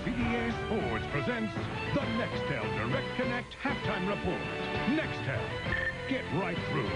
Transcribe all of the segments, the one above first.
EA Sports presents the Nextel Direct Connect Halftime Report. Nextel, get right through.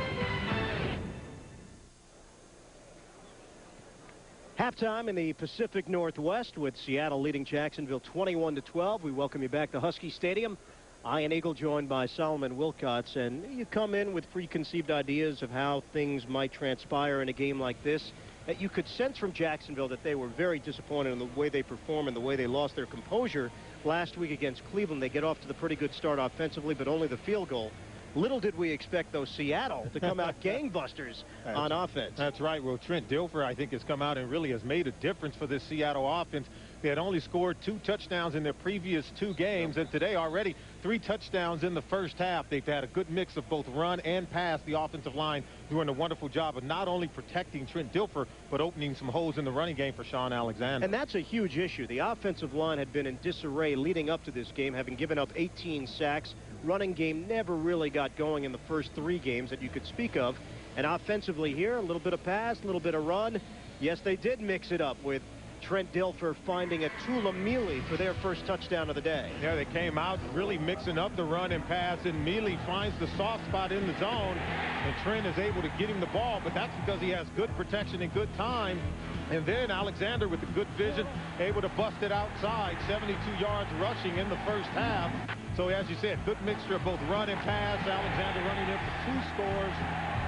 Halftime in the Pacific Northwest with Seattle leading Jacksonville 21-12. We welcome you back to Husky Stadium. Ian Eagle joined by Solomon Wilcots, and you come in with preconceived ideas of how things might transpire in a game like this. You could sense from Jacksonville that they were very disappointed in the way they performed and the way they lost their composure last week against Cleveland. They get off to the pretty good start offensively, but only the field goal. Little did we expect, though, Seattle to come out gangbusters on offense. That's right. Well, Trent Dilfer, I think, has come out and really has made a difference for this Seattle offense. They had only scored 2 touchdowns in their previous 2 games, and today already 3 touchdowns in the first half. They've had a good mix of both run and pass. The offensive line doing a wonderful job of not only protecting Trent Dilfer, but opening some holes in the running game for Shaun Alexander. And that's a huge issue. The offensive line had been in disarray leading up to this game, having given up 18 sacks. Running game never really got going in the first 3 games that you could speak of. And offensively here, a little bit of pass, a little bit of run. Yes, they did mix it up with Trent Dilfer finding a Tula Mealy for their first touchdown of the day. Yeah, they came out really mixing up the run and pass, and Mealy finds the soft spot in the zone, and Trent is able to get him the ball, but that's because he has good protection and good time. And then Alexander with the good vision, able to bust it outside, 72 yards rushing in the first half. So as you said, good mixture of both run and pass. Alexander running in for 2 scores.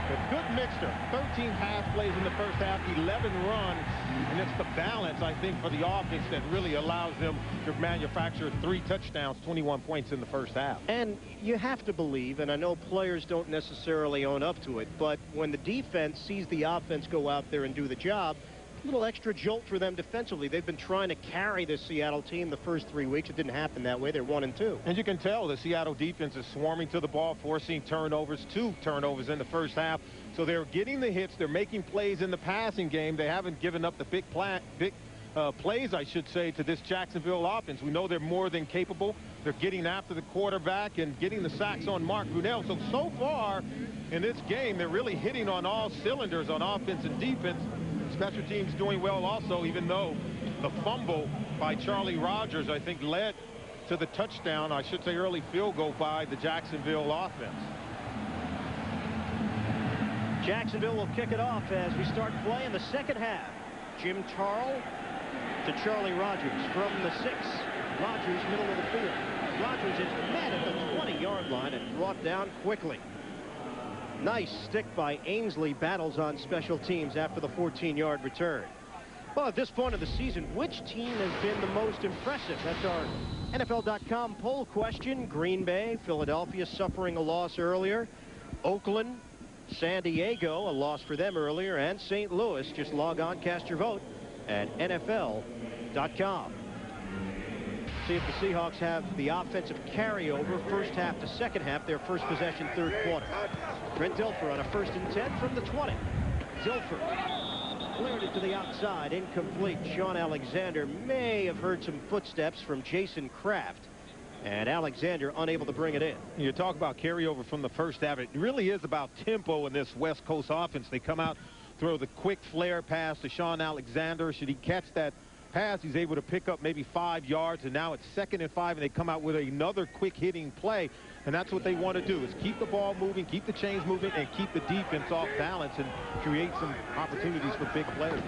A good mixture. 13 pass plays in the first half, 11 runs, and it's the balance, I think, for the offense that really allows them to manufacture 3 touchdowns, 21 points in the first half. And you have to believe, and I know players don't necessarily own up to it, but when the defense sees the offense go out there and do the job, a little extra jolt for them defensively. They've been trying to carry this Seattle team the first 3 weeks. It didn't happen that way. They're 1-2. And you can tell the Seattle defense is swarming to the ball, forcing turnovers, 2 turnovers in the first half. So they're getting the hits. They're making plays in the passing game. They haven't given up the big plays, I should say, to this Jacksonville offense. We know they're more than capable. They're getting after the quarterback and getting the sacks on Mark Brunell. So far in this game, they're really hitting on all cylinders on offense and defense. Special teams doing well also, even though the fumble by Charlie Rogers, I think, led to the touchdown, I should say early field goal by the Jacksonville offense. Jacksonville will kick it off as we start play in the second half. Jim Tarl to Charlie Rogers from the 6. Rogers, middle of the field. Rogers is met at the 20-yard line and brought down quickly. Nice stick by Ainsley. Battles on special teams after the 14-yard return. Well, at this point of the season, which team has been the most impressive? That's our NFL.com poll question. Green Bay, Philadelphia suffering a loss earlier. Oakland, San Diego, a loss for them earlier. And St. Louis. Just log on, cast your vote at NFL.com. See if the Seahawks have the offensive carryover first half to second half, their first possession, third quarter. Trent Dilfer on a 1st and 10 from the 20. Dilfer cleared it to the outside, incomplete. Shaun Alexander may have heard some footsteps from Jason Kraft, and Alexander unable to bring it in. You talk about carryover from the first half. It really is about tempo in this West Coast offense. They come out, throw the quick flare pass to Shaun Alexander. Should he catch that pass, he's able to pick up maybe 5 yards, and now it's 2nd and 5, and they come out with another quick hitting play, and that's what they want to do, is keep the ball moving, keep the chains moving, and keep the defense off balance and create some opportunities for big plays.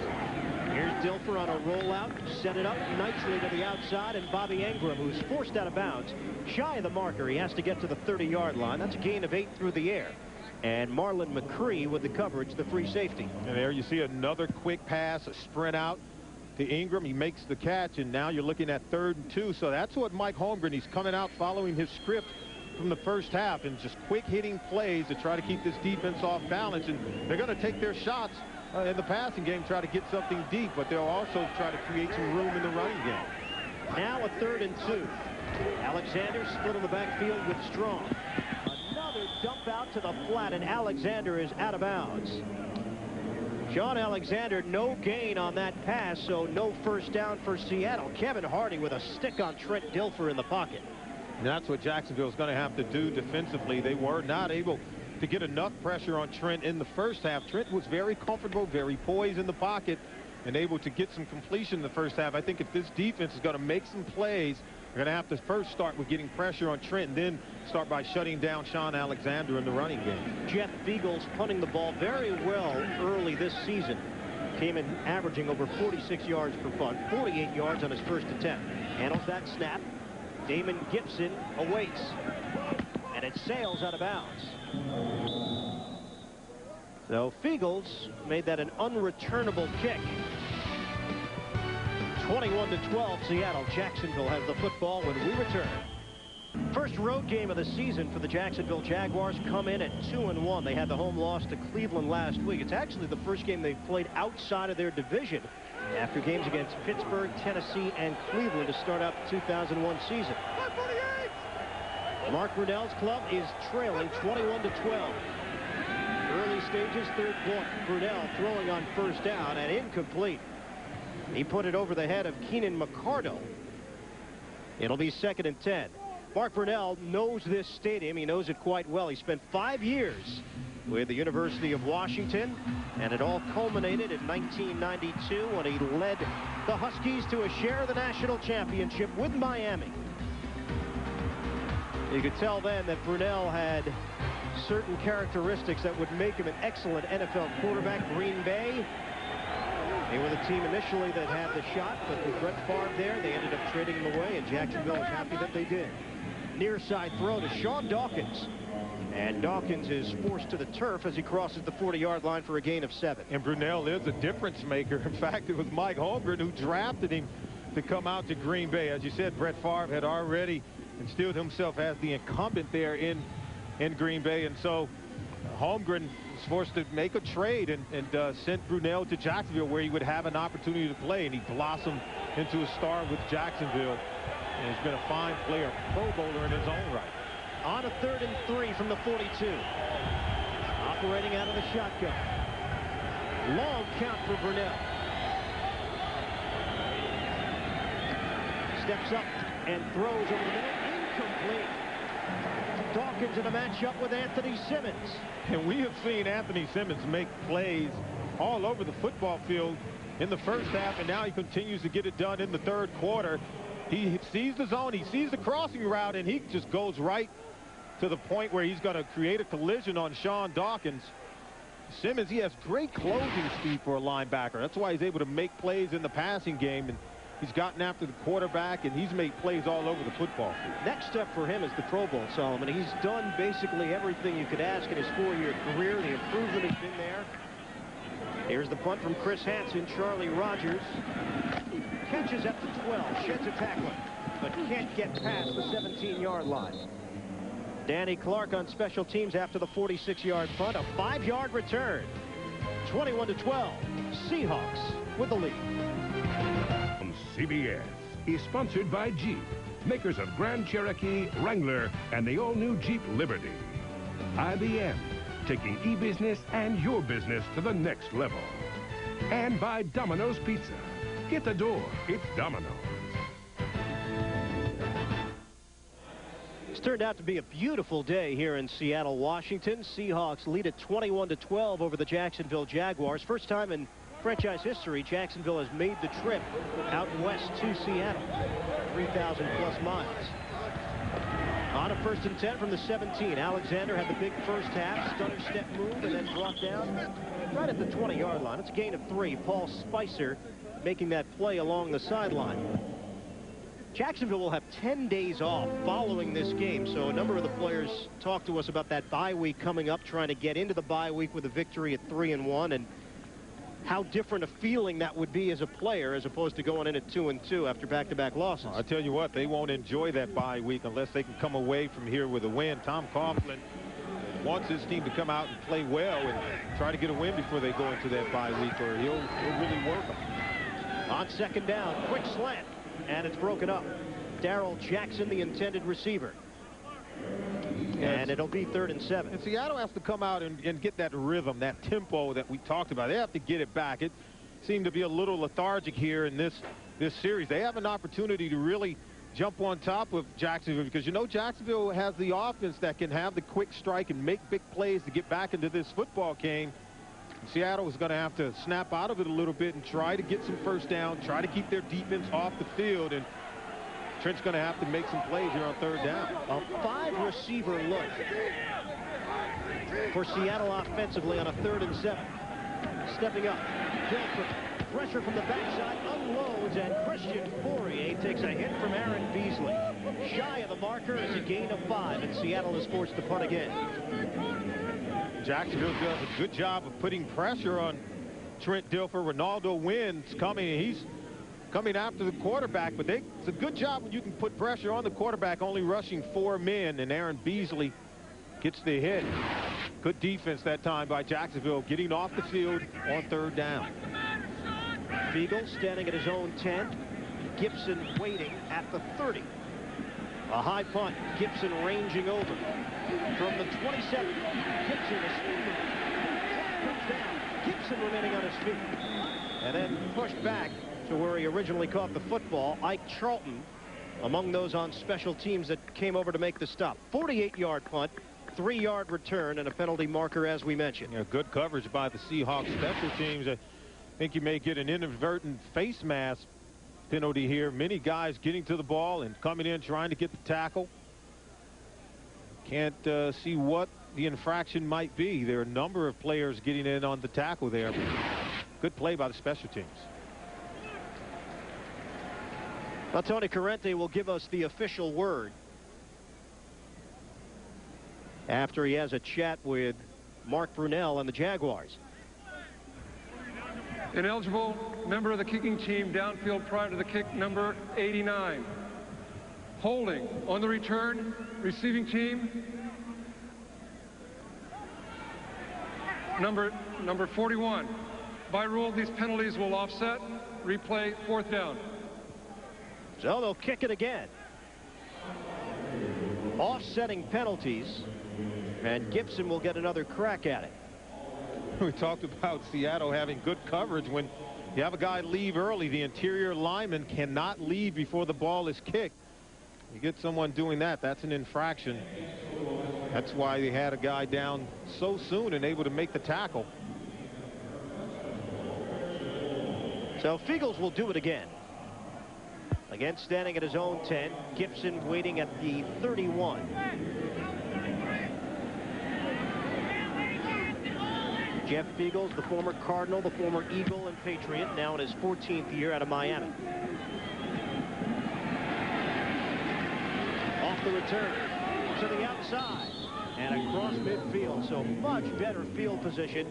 Here's Dilfer on a rollout, set it up nicely to the outside, and Bobby Ingram, who's forced out of bounds, shy of the marker. He has to get to the 30-yard line. That's a gain of 8 through the air. And Marlon McCree with the coverage, the free safety. And there you see another quick pass, a sprint out to Ingram. He makes the catch, and now you're looking at 3rd and 2. So that's what Mike Holmgren, he's coming out following his script from the first half, and just quick hitting plays to try to keep this defense off balance. And they're going to take their shots in the passing game, try to get something deep, but they'll also try to create some room in the running game. Now a 3rd and 2. Alexander split on the backfield with Strong. Another dump out to the flat, and Alexander is out of bounds. Shaun Alexander, no gain on that pass, so no first down for Seattle. Kevin Hardy with a stick on Trent Dilfer in the pocket. And that's what Jacksonville is going to have to do defensively. They were not able to to get enough pressure on Trent in the first half. Trent was very comfortable, very poised in the pocket, and able to get some completion in the first half. I think if this defense is going to make some plays, they're going to have to first start with getting pressure on Trent and then start by shutting down Sean Alexander in the running game. Jeff Beagles punting the ball very well early this season. Came in averaging over 46 yards per punt, 48 yards on his first attempt. Handles that snap. Damon Gibson awaits. And it sails out of bounds. So Beagles made that an unreturnable kick. 21-12 Seattle. Jacksonville has the football when we return. First road game of the season for the Jacksonville Jaguars. Come in at 2-1. They had the home loss to Cleveland last week. It's actually the first game they've played outside of their division after games against Pittsburgh, Tennessee, and Cleveland to start out the 2001 season. Mark Brunell's club is trailing 21-12. Early stages, third quarter. Brunell throwing on first down and incomplete. He put it over the head of Keenan McCardle. It'll be 2nd and 10. Mark Brunell knows this stadium. He knows it quite well. He spent 5 years with the University of Washington, and it all culminated in 1992 when he led the Huskies to a share of the national championship with Miami. You could tell then that Brunell had certain characteristics that would make him an excellent NFL quarterback. Green Bay, they were the team initially that had the shot, but with Brett Favre there, they ended up trading him away, and Jacksonville is happy that they did. Near side throw to Sean Dawkins. And Dawkins is forced to the turf as he crosses the 40-yard line for a gain of 7. And Brunell is a difference maker. In fact, it was Mike Holmgren who drafted him to come out to Green Bay. As you said, Brett Favre had already instilled himself as the incumbent there in Green Bay. And so Holmgren was forced to make a trade and sent Brunell to Jacksonville, where he would have an opportunity to play. And he blossomed into a star with Jacksonville. And he's been a fine player, Pro Bowler in his own right. On a 3rd and 3 from the 42. Operating out of the shotgun. Long count for Brunell. Steps up and throws over the middle. Incomplete. Dawkins in a matchup with Anthony Simmons. And we have seen Anthony Simmons make plays all over the football field in the first half, and now he continues to get it done in the third quarter. He sees the zone, he sees the crossing route, and he just goes right to the point where he's going to create a collision on Sean Dawkins. Simmons, he has great closing speed for a linebacker. That's why he's able to make plays in the passing game, and he's gotten after the quarterback, and he's made plays all over the football field. Next step for him is the Pro Bowl, Solomon. He's done basically everything you could ask in his 4-year career. The improvement has been there. Here's the punt from Chris Hansen. Charlie Rogers catches at the 12, sheds a tackler, but can't get past the 17-yard line. Danny Clark on special teams after the 46-yard punt. A 5-yard return. 21-12. Seahawks with the lead. CBS is sponsored by Jeep, makers of Grand Cherokee, Wrangler, and the all-new Jeep Liberty. IBM, taking e-business and your business to the next level. And by Domino's Pizza. Hit the door. It's Domino's. It's turned out to be a beautiful day here in Seattle, Washington. Seahawks lead at 21-12 over the Jacksonville Jaguars. First time in franchise history, Jacksonville has made the trip out west to Seattle. 3,000+ miles. On a 1st and 10 from the 17. Alexander had the big first half. Stunner step move and then drop down right at the 20-yard line. It's a gain of 3. Paul Spicer making that play along the sideline. Jacksonville will have 10 days off following this game, so a number of the players talked to us about that bye week coming up, trying to get into the bye week with a victory at 3-1, and how different a feeling that would be as a player as opposed to going in at 2-2 after back-to-back losses. I tell you what, they won't enjoy that bye week unless they can come away from here with a win. Tom Coughlin wants his team to come out and play well and try to get a win before they go into that bye week, or he'll really work them. On 2nd down, quick slant, and it's broken up. Darrell Jackson, the intended receiver. And it'll be 3rd and 7. And Seattle has to come out and get that rhythm, that tempo that we talked about. They have to get it back. It seemed to be a little lethargic here in this series. They have an opportunity to really jump on top of Jacksonville, because you know Jacksonville has the offense that can have the quick strike and make big plays to get back into this football game. Seattle is going to have to snap out of it a little bit and try to get some first down, try to keep their defense off the field, and Trent's going to have to make some plays here on third down. A 5-receiver look for Seattle offensively on a 3rd and 7. Stepping up, pressure from the backside, unloads, and Christian Fourier takes a hit from Aaron Beasley. Shy of the marker is a gain of 5, and Seattle is forced to punt again. Jacksonville does a good job of putting pressure on Trent Dilfer. Ronaldo Wynn's coming, and he's coming after the quarterback, but it's a good job when you can put pressure on the quarterback, only rushing 4 men, and Aaron Beasley gets the hit. Good defense that time by Jacksonville, getting off the field on 3rd down. Fiegel standing at his own 10. Gibson waiting at the 30. A high punt. Gibson ranging over. From the 27. Gibson is comes down. Gibson remaining on his feet. And then pushed back to where he originally caught the football. Ike Charlton among those on special teams that came over to make the stop. 48-yard punt. 3-yard return and a penalty marker, as we mentioned. Yeah, good coverage by the Seahawks special teams. I think you may get an inadvertent face mask penalty here. Many guys getting to the ball and coming in trying to get the tackle. Can't see what the infraction might be. There are a number of players getting in on the tackle there. Good play by the special teams. Well, Tony Corrente will give us the official word after he has a chat with Mark Brunell and the Jaguars. Ineligible member of the kicking team downfield prior to the kick, number 89. Holding on the return, receiving team, number 41. By rule, these penalties will offset. Replay, 4th down. So they'll kick it again. Offsetting penalties, and Gibson will get another crack at it. We talked about Seattle having good coverage. When you have a guy leave early, the interior lineman cannot leave before the ball is kicked. You get someone doing that, that's an infraction. That's why they had a guy down so soon and able to make the tackle. So Fiegels will do it again. Again, standing at his own 10. Gibson waiting at the 31. Jeff Fiegels, the former Cardinal, the former Eagle and Patriot, now in his 14th year out of Miami. Off the return to the outside and across midfield. So much better field position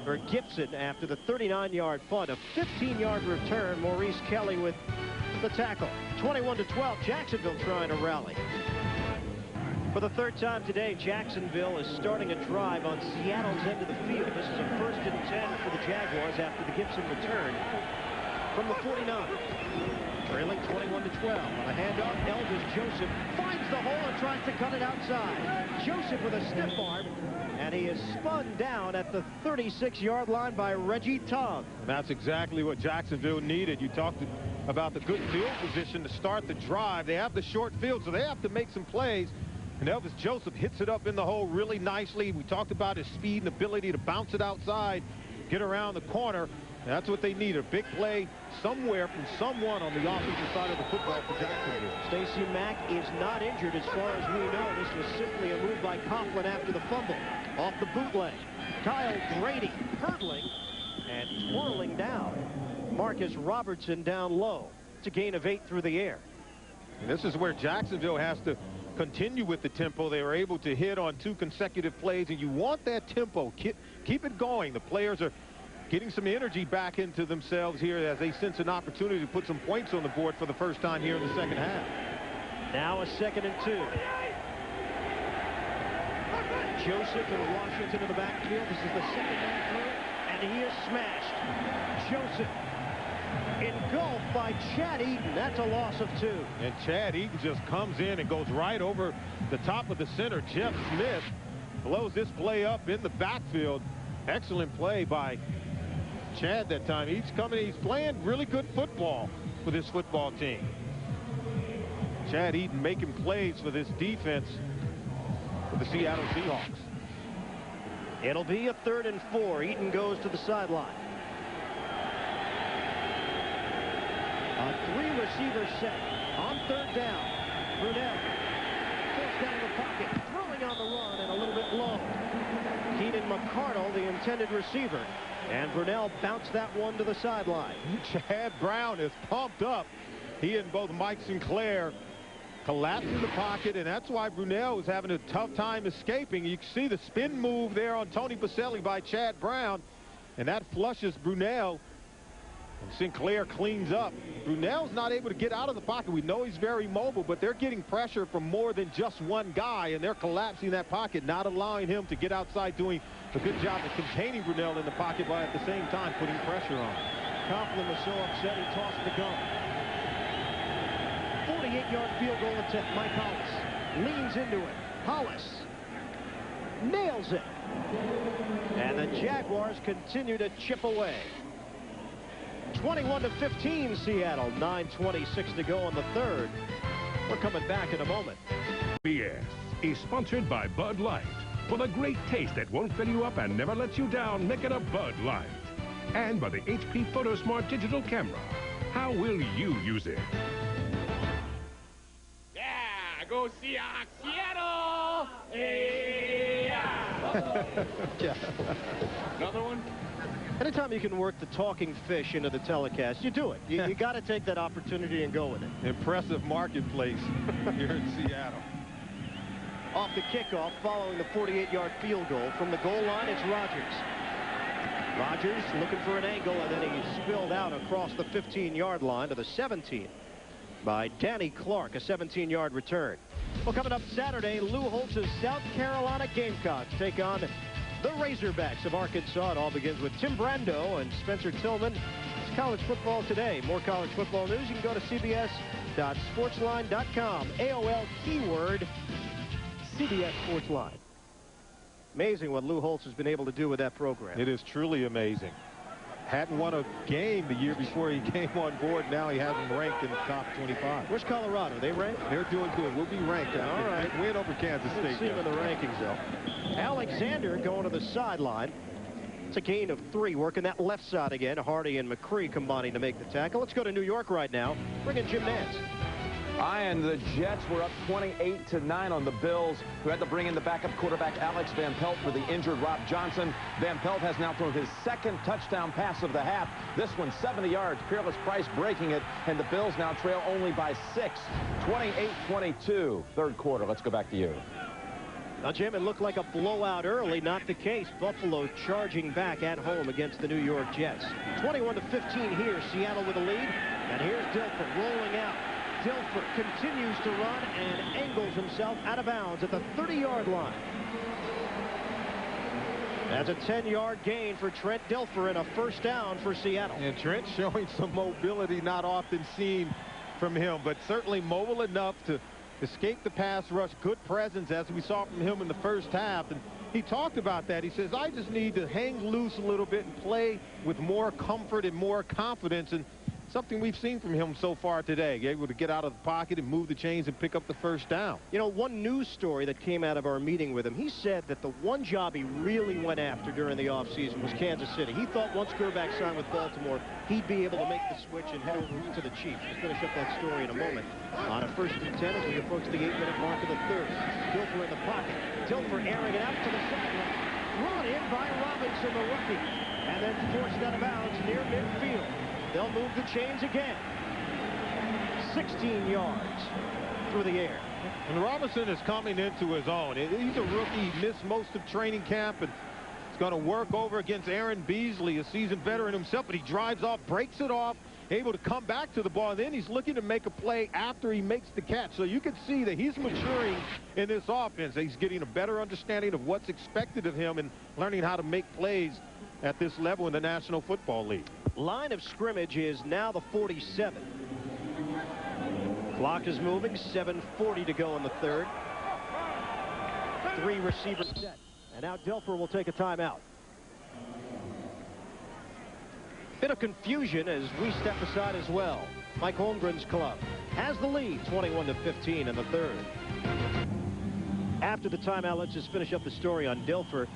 for Gibson after the 39-yard punt. A 15-yard return. Maurice Kelly with the tackle. 21-12. Jacksonville trying to rally. For the 3rd time today, Jacksonville is starting a drive on Seattle's end of the field. This is a 1st and 10 for the Jaguars after the Gibson return from the 49. Trailing 21-12. On a handoff, Elvis Joseph finds the hole and tries to cut it outside. Joseph with a stiff arm, and he is spun down at the 36-yard line by Reggie Tong. That's exactly what Jacksonville needed. You talked about the good field position to start the drive. They have the short field, so they have to make some plays. And Elvis Joseph hits it up in the hole really nicely. We talked about his speed and ability to bounce it outside, get around the corner. That's what they need, a big play somewhere from someone on the offensive side of the football for Jacksonville. Stacey Mack is not injured as far as we know. This was simply a move by Coughlin after the fumble. Off the bootleg. Kyle Grady hurdling and twirling down. Marcus Robertson down low. It's a gain of 8 through the air. And this is where Jacksonville has to continue with the tempo. They were able to hit on 2 consecutive plays, and you want that tempo. Keep it going. The players are getting some energy back into themselves here as they sense an opportunity to put some points on the board for the first time here in the 2nd half. Now a 2nd and 2. Joseph and Washington in the backfield. This is the 2nd man through, and he is smashed. Joseph engulfed by Chad Eaton. That's a loss of 2. And Chad Eaton just comes in and goes right over the top of the center. Jeff Smith blows this play up in the backfield. Excellent play by Chad that time. He's playing really good football for this football team. Chad Eaton making plays for this defense for the Seattle Seahawks. It'll be a 3rd and 4. Eaton goes to the sideline. A 3-receiver set on 3rd down. Brunell forced down in the pocket, throwing on the run and a little bit low. Keenan McCardle, the intended receiver, and Brunell bounced that one to the sideline. Chad Brown is pumped up. He and both Mike Sinclair collapsed in the pocket, and that's why Brunell was having a tough time escaping. You can see the spin move there on Tony Baselli by Chad Brown, and that flushes Brunell. And Sinclair cleans up. Brunell's not able to get out of the pocket. We know he's very mobile, but they're getting pressure from more than just one guy, and they're collapsing that pocket, not allowing him to get outside, doing a good job of containing Brunell in the pocket, while at the same time putting pressure on him. Coughlin was so upset he tossed the gun. 48-yard field goal attempt. Mike Hollis leans into it. Hollis nails it. And the Jaguars continue to chip away. 21-15 Seattle. 9:26 to go in the 3rd. We're coming back in a moment. BS is sponsored by Bud Light. For the great taste that won't fill you up and never lets you down, make it a Bud Light. And by the HP PhotoSmart digital camera. How will you use it? Yeah, go Seahawks, Seattle! Hey, yeah. Another one? Anytime you can work the talking fish into the telecast, you do it. You got to take that opportunity and go with it. Impressive marketplace here in Seattle. Off the kickoff, following the 48-yard field goal. From the goal line, it's Rodgers. Rodgers looking for an angle, and then he's spilled out across the 15-yard line to the 17 by Danny Clark, a 17-yard return. Well, coming up Saturday, Lou Holtz's South Carolina Gamecocks take on the Razorbacks of Arkansas. It all begins with Tim Brando and Spencer Tillman. It's college football today. More college football news, you can go to cbs.sportsline.com. AOL keyword CBS Sportsline. Amazing what Lou Holtz has been able to do with that program. It is truly amazing. Hadn't won a game the year before he came on board. Now he has them ranked in the top 25. Where's Colorado? They ranked? They're doing good. We'll be ranked. All right. Win over Kansas State. Let's see them in the rankings, though. Alexander going to the sideline. It's a gain of 3, working that left side again. Hardy and McCree combining to make the tackle. Let's go to New York right now. Bring in Jim Nance. And the Jets were up 28-9 on the Bills, who had to bring in the backup quarterback Alex Van Pelt for the injured Rob Johnson. Van Pelt has now thrown his 2nd touchdown pass of the half. This one 70 yards. Peerless Price breaking it, and the Bills now trail only by 6. 28-22, 3rd quarter. Let's go back to you. Now, Jim, it looked like a blowout early. Not the case. Buffalo charging back at home against the New York Jets. 21-15 here. Seattle with a lead. And here's Dilfer rolling out. Dilfer continues to run and angles himself out of bounds at the 30-yard line. That's a 10-yard gain for Trent Dilfer and a 1st down for Seattle. And Trent showing some mobility not often seen from him, but certainly mobile enough to escape the pass rush. Good presence, as we saw from him in the 1st half. And he talked about that. He says, I just need to hang loose a little bit and play with more comfort and more confidence. And something we've seen from him so far today, able to get out of the pocket and move the chains and pick up the 1st down. You know, one news story that came out of our meeting with him, he said that the one job he really went after during the offseason was Kansas City. He thought once Gerback signed with Baltimore, he'd be able to make the switch and head over to the Chiefs. We'll finish up that story in a moment. On a 1st and 10 as we approach the 8-minute mark of the 3rd. Dilfer in the pocket. Dilfer airing it out to the sideline. Run in by Robinson, the rookie. And then forced out of bounds near midfield. They'll move the chains again. 16 yards through the air. And Robinson is coming into his own. He's a rookie. He missed most of training camp, and he's going to work over against Aaron Beasley, a seasoned veteran himself, but he drives off, breaks it off, able to come back to the ball, and then he's looking to make a play after he makes the catch. So you can see that he's maturing in this offense. He's getting a better understanding of what's expected of him and learning how to make plays at this level in the National Football League. Line of scrimmage is now the 47. Clock is moving. 7:40 to go in the 3rd. 3 receivers set. And now Dilfer will take a timeout. Bit of confusion as we step aside as well. Mike Holmgren's club has the lead, 21-15 in the 3rd. After the timeout, let's just finish up the story on Dilfer.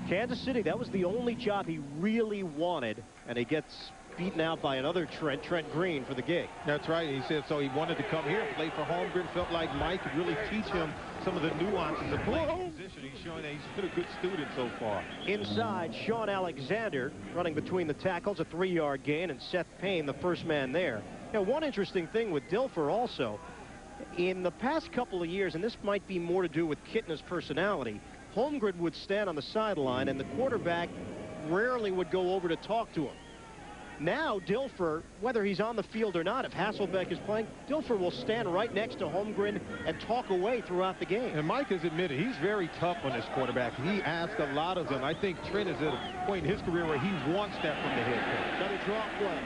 Kansas City, that was the only job he really wanted, and he gets beaten out by another Trent Green for the gig. That's right. He said so he wanted to come here and play for Holmgren. Felt like Mike could really teach him some of the nuances of playing position. He's showing that he's been a good student so far. Inside, Sean Alexander running between the tackles, a 3-yard gain, and Seth Payne, the first man there. You know, one interesting thing with Dilfer also, in the past couple of years, and this might be more to do with Kitna's personality, Holmgren would stand on the sideline, and the quarterback rarely would go over to talk to him. Now, Dilfer, whether he's on the field or not, if Hasselbeck is playing, Dilfer will stand right next to Holmgren and talk away throughout the game. And Mike has admitted he's very tough on this quarterback. He asks a lot of them. I think Trent is at a point in his career where he wants that from the head coach. Another draw play.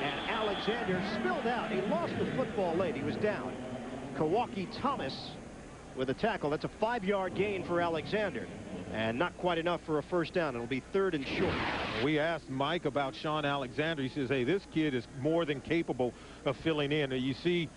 And Alexander spilled out. He lost the football late. He was down. Kawaki Thomas with a tackle. That's a 5-yard gain for Alexander. And not quite enough for a first down. It'll be 3rd and short. We asked Mike about Sean Alexander. He says, hey, this kid is more than capable of filling in. You see,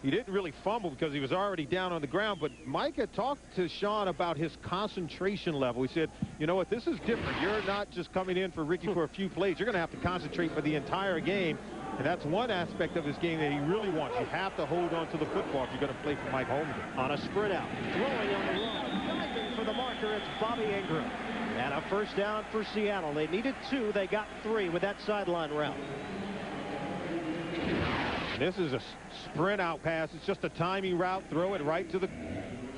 he didn't really fumble because he was already down on the ground. But Mike had talked to Sean about his concentration level. He said, you know what, this is different. You're not just coming in for Ricky for a few plays. You're going to have to concentrate for the entire game. And that's one aspect of his game that he really wants. You have to hold on to the football if you're going to play for Mike Holmgren. On a sprint out, throwing on the run, diving for the marker, it's Bobby Ingram. And a first down for Seattle. They needed 2. They got 3 with that sideline route. And this is a sprint out pass. It's just a timing route. Throw it right to the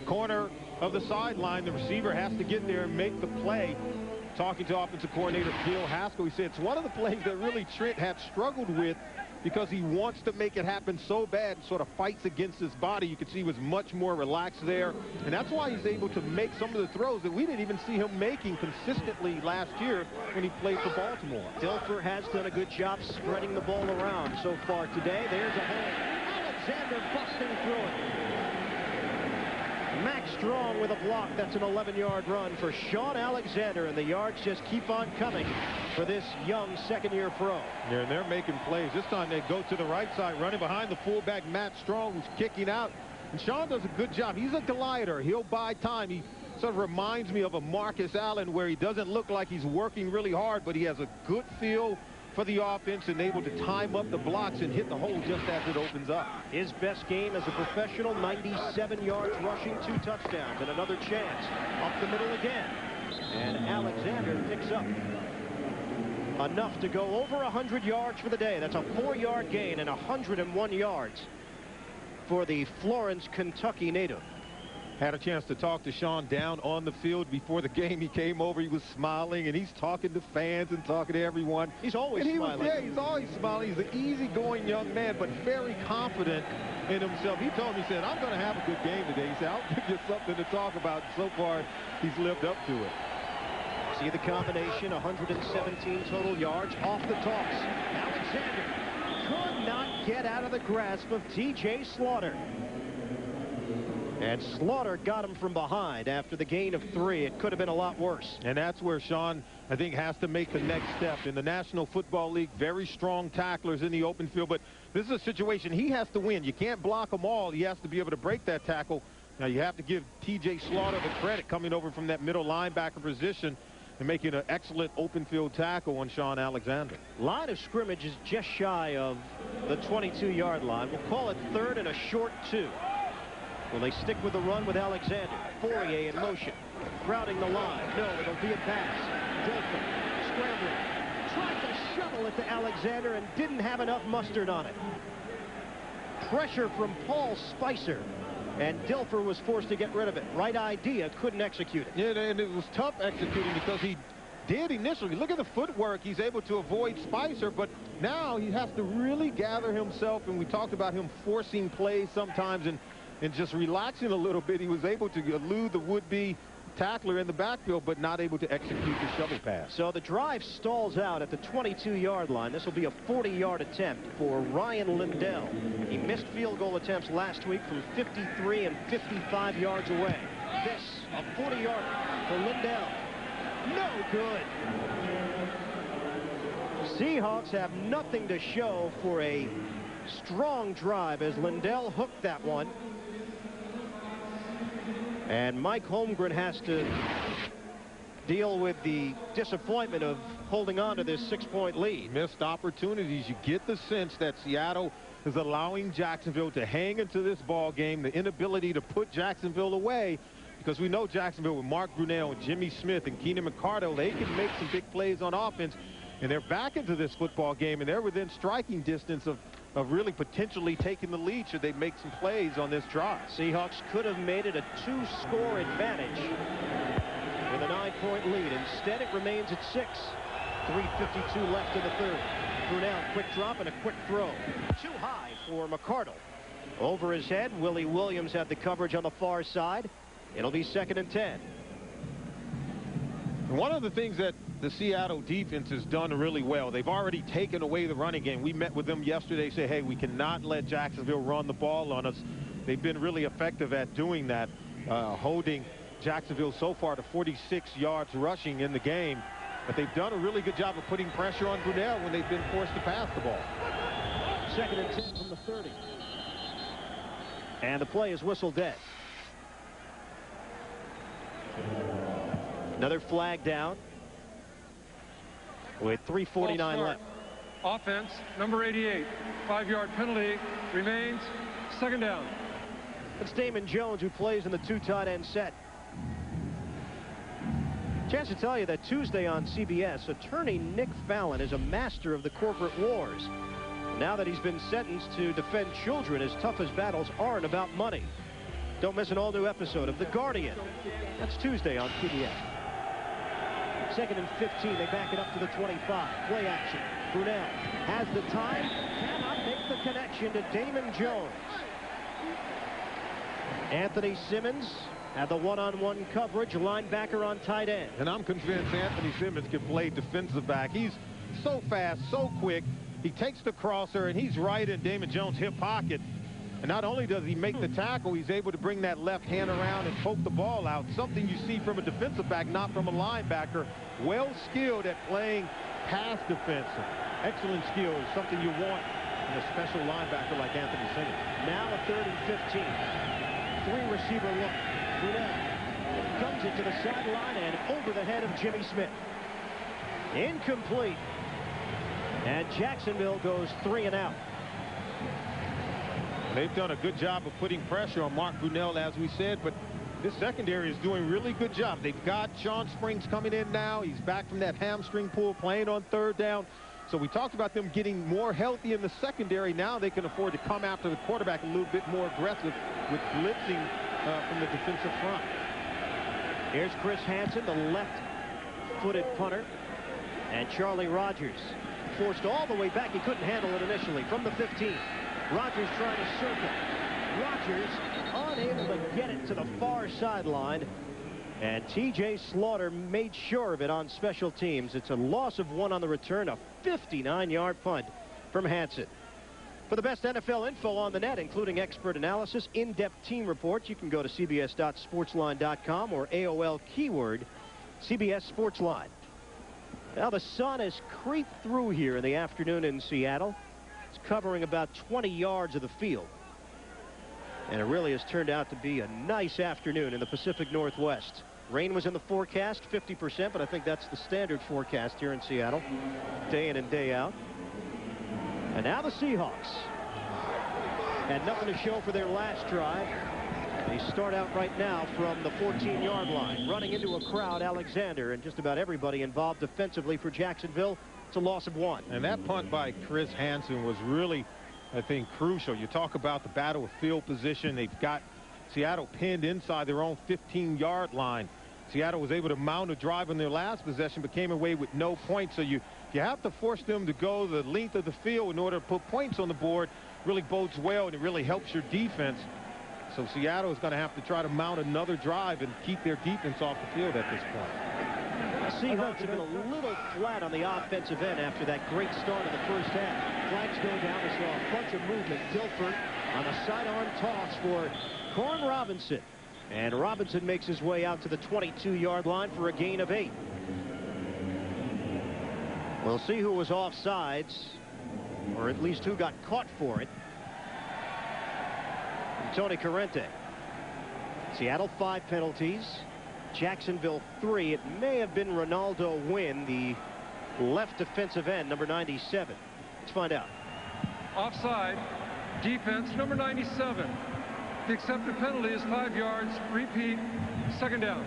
corner of the sideline. The receiver has to get there and make the play. Talking to offensive coordinator Bill Haskell, he said it's one of the plays that really Trent had struggled with because he wants to make it happen so bad, sort of fights against his body. You could see he was much more relaxed there, and that's why he's able to make some of the throws that we didn't even see him making consistently last year when he played for Baltimore. Dilfer has done a good job spreading the ball around so far today. There's a hole. Alexander busting through it. Max Strong with a block. That's an 11-yard run for Sean Alexander, and the yards just keep on coming for this young second-year pro. Yeah, and they're making plays. This time they go to the right side, running behind the fullback, Matt Strong, who's kicking out. And Sean does a good job. He's a glider. He'll buy time. He sort of reminds me of a Marcus Allen, where he doesn't look like he's working really hard, but he has a good feel for the offense and able to time up the blocks and hit the hole just as it opens up. His best game as a professional, 97 yards rushing, 2 touchdowns, and another chance up the middle again. And Alexander picks up enough to go over 100 yards for the day. That's a 4-yard gain and 101 yards for the Florence, Kentucky native. Had a chance to talk to Sean down on the field before the game. He came over, he was smiling, and he's talking to fans and talking to everyone. He's always smiling. Yeah, he's always smiling. He's an easygoing young man, but very confident in himself. He told me, he said, I'm going to have a good game today. He said, I'll give you something to talk about. So far, he's lived up to it. See the combination, 117 total yards off the toss. Alexander could not get out of the grasp of T.J. Slaughter. And Slaughter got him from behind after the gain of 3. It could have been a lot worse. And that's where Sean, I think, has to make the next step. In the National Football League, very strong tacklers in the open field. But this is a situation he has to win. You can't block them all. He has to be able to break that tackle. Now, you have to give T.J. Slaughter the credit coming over from that middle linebacker position and making an excellent open field tackle on Sean Alexander. Line of scrimmage is just shy of the 22-yard line. We'll call it 3rd and a short 2. Will they stick with the run with Alexander? Fourier in motion. Crowding the line. No, it'll be a pass. Dilfer scrambling. Tried to shovel it to Alexander and didn't have enough mustard on it. Pressure from Paul Spicer. And Dilfer was forced to get rid of it. Right idea, couldn't execute it. Yeah, and it was tough executing because he did initially. Look at the footwork. He's able to avoid Spicer, but now he has to really gather himself, and we talked about him forcing plays sometimes and just relaxing a little bit. He was able to elude the would-be tackler in the backfield, but not able to execute the shovel pass. So the drive stalls out at the 22-yard line. This will be a 40-yard attempt for Ryan Lindell. He missed field goal attempts last week from 53 and 55 yards away. This, a 40-yarder for Lindell. No good. Seahawks have nothing to show for a strong drive as Lindell hooked that one. And Mike Holmgren has to deal with the disappointment of holding on to this 6-point lead. Missed opportunities. You get the sense that Seattle is allowing Jacksonville to hang into this ball game, the inability to put Jacksonville away, because we know Jacksonville with Mark Brunell and Jimmy Smith and Keenan McCardle, they can make some big plays on offense, and they're back into this football game, and they're within striking distance of really potentially taking the lead should they make some plays on this drive. Seahawks could have made it a 2-score advantage with a 9-point lead. Instead, it remains at 6. 3:52 left in the third. Brunell, quick drop and a quick throw. Too high for McCardle. Over his head, Willie Williams had the coverage on the far side. It'll be 2nd and 10. And one of the things that the Seattle defense has done really well, they've already taken away the running game. We met with them yesterday, say, hey, we cannot let Jacksonville run the ball on us. They've been really effective at doing that, holding Jacksonville so far to 46 yards rushing in the game. But they've done a really good job of putting pressure on Brunell when they've been forced to pass the ball. 2nd and 10 from the 30. And the play is whistled dead. Another flag down with 3:49 left. Offense, number 88. 5-yard penalty remains. 2nd down. It's Damon Jones who plays in the 2 tight end set. Chance to tell you that Tuesday on CBS, attorney Nick Fallon is a master of the corporate wars. Now that he's been sentenced to defend children, his toughest battles aren't about money. Don't miss an all-new episode of The Guardian. That's Tuesday on CBS. 2nd and 15. They back it up to the 25. Play action. Brunell has the time. Cannot make the connection to Damon Jones. Anthony Simmons had the one-on-one coverage, linebacker on tight end. And I'm convinced Anthony Simmons can play defensive back. He's so fast, so quick. He takes the crosser, and he's right in Damon Jones' hip pocket. And not only does he make the tackle, he's able to bring that left hand around and poke the ball out. Something you see from a defensive back, not from a linebacker. Well skilled at playing pass defense. Excellent skill is something you want in a special linebacker like Anthony Simmons. Now a 3rd and 15. 3-receiver look. Brunell comes it to the sideline and over the head of Jimmy Smith. Incomplete. And Jacksonville goes 3 and out. They've done a good job of putting pressure on Mark Brunell, as we said, but this secondary is doing a really good job. They've got Sean Springs coming in now. He's back from that hamstring pull, playing on 3rd down. So we talked about them getting more healthy in the secondary. Now they can afford to come after the quarterback a little bit more aggressive with blitzing from the defensive front. Here's Chris Hansen, the left-footed punter. And Charlie Rogers forced all the way back. He couldn't handle it initially from the 15. Rogers trying to circle. Rogers unable to get it to the far sideline. And T.J. Slaughter made sure of it on special teams. It's a loss of 1 on the return, a 59-yard punt from Hansen. For the best NFL info on the net, including expert analysis, in-depth team reports, you can go to cbs.sportsline.com or AOL keyword CBS Sportsline. Now the sun has creeped through here in the afternoon in Seattle. It's covering about 20 yards of the field. And it really has turned out to be a nice afternoon in the Pacific Northwest. Rain was in the forecast, 50%, but I think that's the standard forecast here in Seattle, day in and day out. And now the Seahawks had nothing to show for their last drive. They start out right now from the 14-yard line, running into a crowd. Alexander and just about everybody involved defensively for Jacksonville. It's a loss of 1. And that punt by Chris Hansen was really, I think, crucial. You talk about the battle of field position. They've got Seattle pinned inside their own 15-yard line. Seattle was able to mount a drive on their last possession, but came away with no points. So you have to force them to go the length of the field in order to put points on the board. Really bodes well, and it really helps your defense. So Seattle is going to have to try to mount another drive and keep their defense off the field at this point. The Seahawks have been a little flat on the offensive end after that great start of the first half. Flags go down. We saw a bunch of movement. Dilford on a sidearm toss for Corn Robinson. And Robinson makes his way out to the 22-yard line for a gain of 8. We'll see who was offsides, or at least who got caught for it. Tony Corrente. Seattle 5 penalties, Jacksonville 3. It may have been Ronaldo Wynn, the left defensive end, number 97. Let's find out. Offside. Defense, number 97. The accepted penalty is 5 yards. Repeat, second down.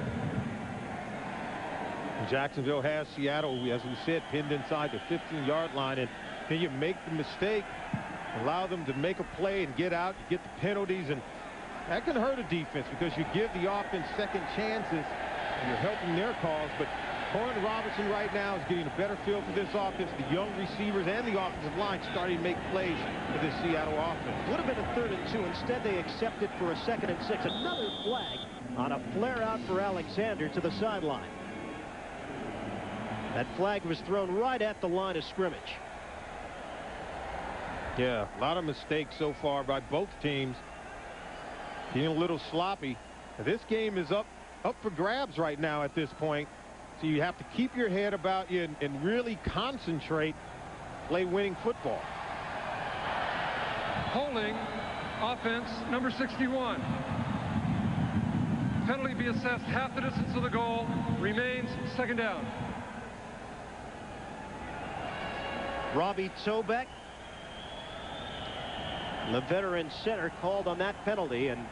Jacksonville has Seattle, as we said, pinned inside the 15-yard line, and then you make the mistake, allow them to make a play and get out, get the penalties, and that can hurt a defense because you give the offense second chances and you're helping their cause. But Corn Robinson right now is getting a better feel for this offense. The young receivers and the offensive line starting to make plays for this Seattle offense. Would have been a 3rd and 2. Instead, they accepted for a 2nd and 6. Another flag on a flare out for Alexander to the sideline. That flag was thrown right at the line of scrimmage. Yeah, a lot of mistakes so far by both teams. Getting a little sloppy. This game is up for grabs right now at this point. So you have to keep your head about you and really concentrate, play winning football. Holding, offense, number 61. Penalty be assessed half the distance of the goal. Remains second down. Robbie Tobeck, the veteran center, called on that penalty, and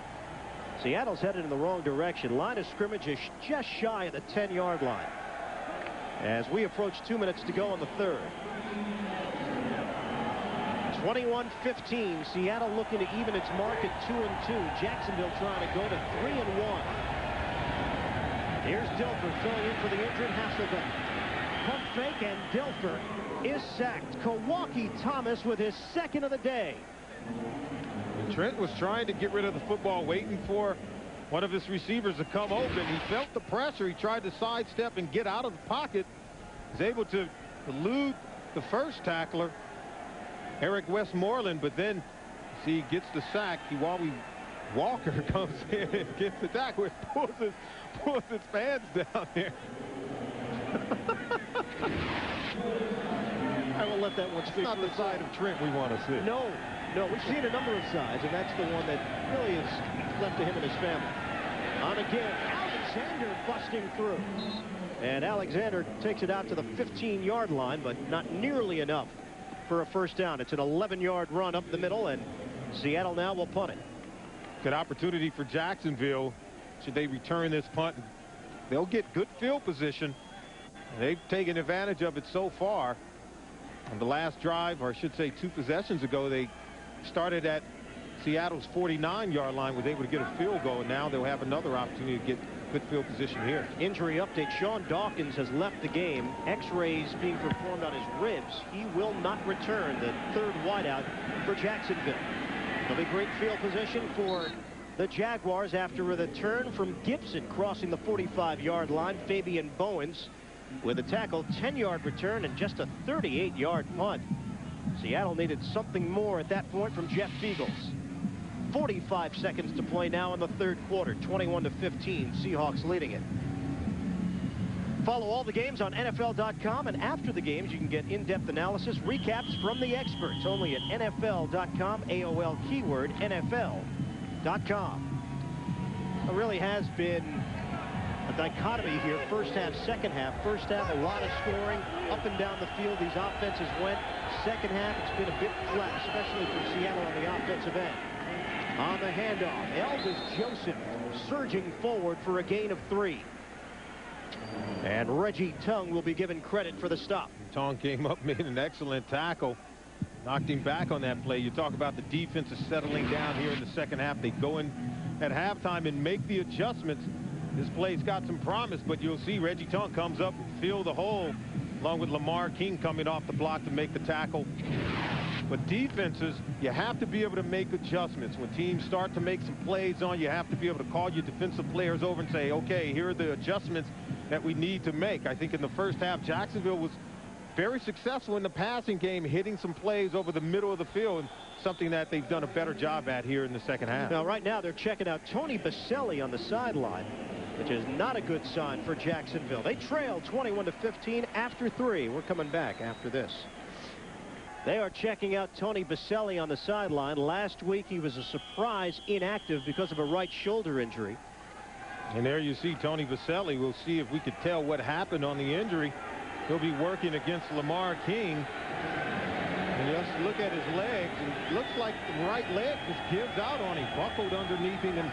Seattle's headed in the wrong direction. Line of scrimmage is just shy of the 10-yard line as we approach 2 minutes to go in the 3rd. 21-15. Seattle looking to even its mark at 2-2. Jacksonville trying to go to 3-1. Here's Dilfer filling in for the injured Hasselbeck. Pump fake, and Dilfer is sacked. Kawaki Thomas with his 2nd of the day. Trent was trying to get rid of the football, waiting for one of his receivers to come open. He felt the pressure. He tried to sidestep and get out of the pocket. He was able to elude the first tackler, Eric Westmoreland, but then he gets the sack. Walker comes in and gets the tackle. Pulls his pants down there. I will let that one speak. It's not the side of Trent we want to see. No, we've seen a number of sides, and that's the one that really is left to him and his family. On again, Alexander busting through. And Alexander takes it out to the 15-yard line, but not nearly enough for a first down. It's an 11-yard run up the middle, and Seattle now will punt it. Good opportunity for Jacksonville. Should they return this punt, they'll get good field position. They've taken advantage of it so far. On the last drive, or I should say 2 possessions ago, they started at Seattle's 49-yard line, was able to get a field goal, and now they'll have another opportunity to get good field position here. Injury update. Sean Dawkins has left the game. X-rays being performed on his ribs. He will not return, the 3rd wideout for Jacksonville. There'll be great field position for the Jaguars after a turn from Gibson crossing the 45-yard line. Fabian Bowens with a tackle, 10-yard return, and just a 38-yard punt. Seattle needed something more at that point from Jeff Beagles. 45 seconds to play now in the 3rd quarter. 21-15. Seahawks leading it. Follow all the games on NFL.com, and after the games you can get in-depth analysis, recaps from the experts, only at NFL.com, AOL keyword NFL.com. It really has been a dichotomy here. First half, second half. First half, a lot of scoring up and down the field. These offenses went. Second half, it's been a bit flat, especially for Seattle on the offensive end. On the handoff, Elvis Joseph surging forward for a gain of 3. And Reggie Tongue will be given credit for the stop. Tongue came up, made an excellent tackle, knocked him back on that play. You talk about the defense is settling down here in the second half. They go in at halftime and make the adjustments. This play's got some promise, but you'll see Reggie Tongue comes up and fill the hole, along with Lamar King coming off the block to make the tackle. But defenses, you have to be able to make adjustments. When teams start to make some plays on, you have to be able to call your defensive players over and say, okay, here are the adjustments that we need to make. I think in the first half, Jacksonville was very successful in the passing game, hitting some plays over the middle of the field, and something that they've done a better job at here in the second half. Now, right now, they're checking out Tony Baselli on the sideline, which is not a good sign for Jacksonville. They trail 21-15 after 3. We're coming back after this. They are checking out Tony Baselli on the sideline. Last week, he was a surprise inactive because of a right shoulder injury. And there you see Tony Vaselli. We'll see if we could tell what happened on the injury. He'll be working against Lamar King. And just look at his legs. It looks like the right leg just gives out on him, buckled underneath him and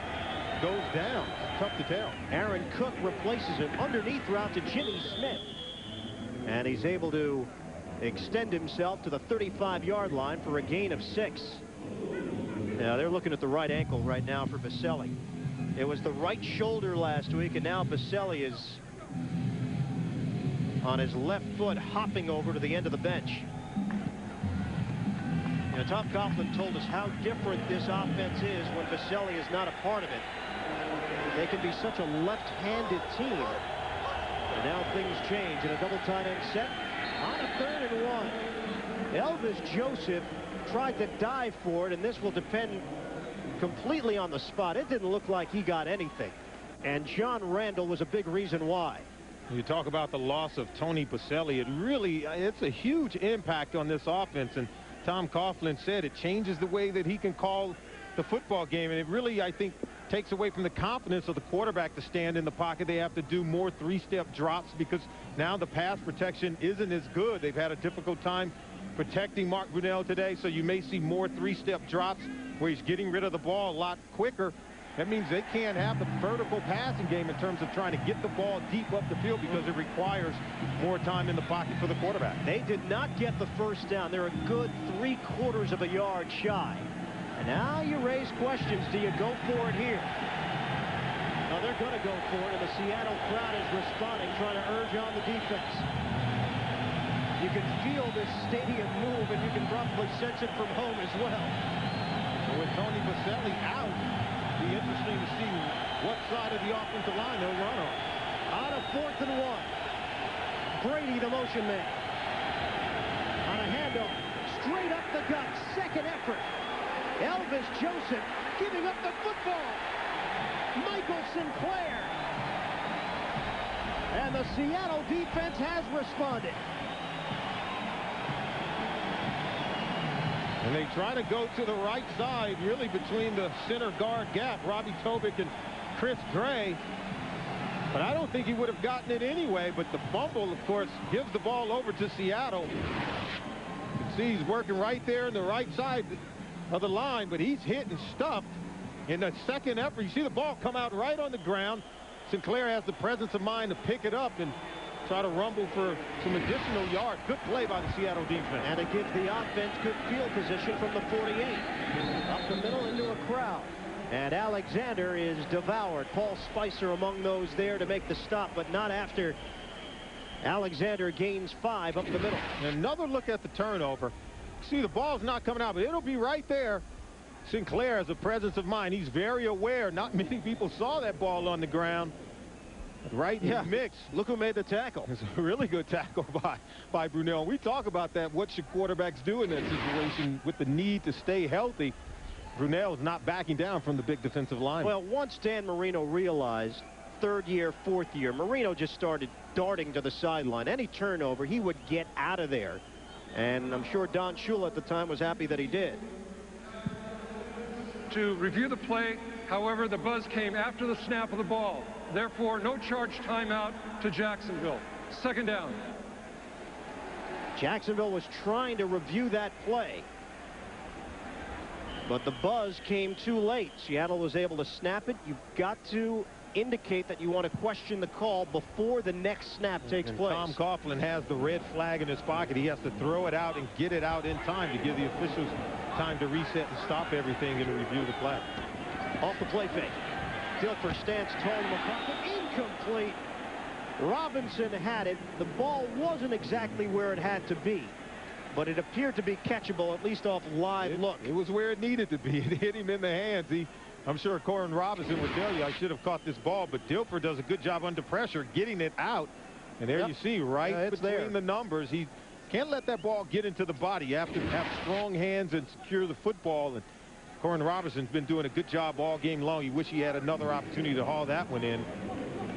goes down. It's tough to tell. Aaron Cook replaces him. Underneath route to Jimmy Smith. And he's able to extend himself to the 35-yard line for a gain of 6. Now they're looking at the right ankle right now for Vaselli. It was the right shoulder last week, and now Vaselli is on his left foot, hopping over to the end of the bench. You know, Tom Coughlin told us how different this offense is when Vaselli is not a part of it. They can be such a left-handed team. And now things change in a double tight end set on a 3rd and 1. Elvis Joseph tried to dive for it, and this will depend completely on the spot. It didn't look like he got anything. And John Randall was a big reason why. You talk about the loss of Tony Vaselli. It's a huge impact on this offense. And Tom Coughlin said it changes the way that he can call the football game. And it really, I think, takes away from the confidence of the quarterback to stand in the pocket. They have to do more 3-step drops because now the pass protection isn't as good. They've had a difficult time protecting Mark Brunell today, so you may see more 3-step drops where he's getting rid of the ball a lot quicker. That means they can't have the vertical passing game in terms of trying to get the ball deep up the field because it requires more time in the pocket for the quarterback. They did not get the first down. They're a good 3/4 of a yard shy. And now you raise questions. Do you go for it here? No, they're going to go for it, and the Seattle crowd is responding, trying to urge on the defense. You can feel this stadium move, and you can probably sense it from home as well. With Tony Vaselli out, it'll be interesting to see what side of the offensive line they'll run on. On a 4th and 1. Brady, the motion man. On a handoff. Straight up the gut. Second effort. Elvis Joseph giving up the football. Michael Sinclair. And the Seattle defense has responded. And they try to go to the right side, really between the center guard gap, Robbie Tobick and Chris Gray. But I don't think he would have gotten it anyway. But the fumble, of course, gives the ball over to Seattle. You can see he's working right there in the right side of the line, but he's hit and stuffed. In the second effort, you see the ball come out right on the ground. Sinclair has the presence of mind to pick it up and try to rumble for some additional yards. Good play by the Seattle defense. And it gives the offense good field position from the 48. Up the middle into a crowd. And Alexander is devoured. Paul Spicer among those there to make the stop, but not after Alexander gains 5 up the middle. And another look at the turnover. See, the ball's not coming out, but it'll be right there. Sinclair has a presence of mind. He's very aware. Not many people saw that ball on the ground. Right in the mix. Look who made the tackle. It's a really good tackle by Brunell. We talk about that. What should quarterbacks do in that situation with the need to stay healthy? Brunell is not backing down from the big defensive line. Well, once Dan Marino realized 3rd year, 4th year, Marino just started darting to the sideline. Any turnover, he would get out of there. And I'm sure Don Shula at the time was happy that he did. To review the play, however, the buzz came after the snap of the ball. Therefore, no charge timeout to Jacksonville. 2nd down. Jacksonville was trying to review that play, but the buzz came too late. Seattle was able to snap it. You've got to indicate that you want to question the call before the next snap takes place. Tom Coughlin has the red flag in his pocket. He has to throw it out and get it out in time to give the officials time to reset and stop everything and review the play. Off the play fake. Dilfer stands tall. McCoughlin incomplete. Robinson had it. The ball wasn't exactly where it had to be, but it appeared to be catchable, at least off live look. It was where it needed to be. It hit him in the hands. I'm sure Corin Robinson would tell you I should have caught this ball, but Dilfer does a good job under pressure getting it out. And there you see right between the numbers. He can't let that ball get into the body. You have to have strong hands and secure the football. And Corin Robinson's been doing a good job all game long. You wish he had another opportunity to haul that one in.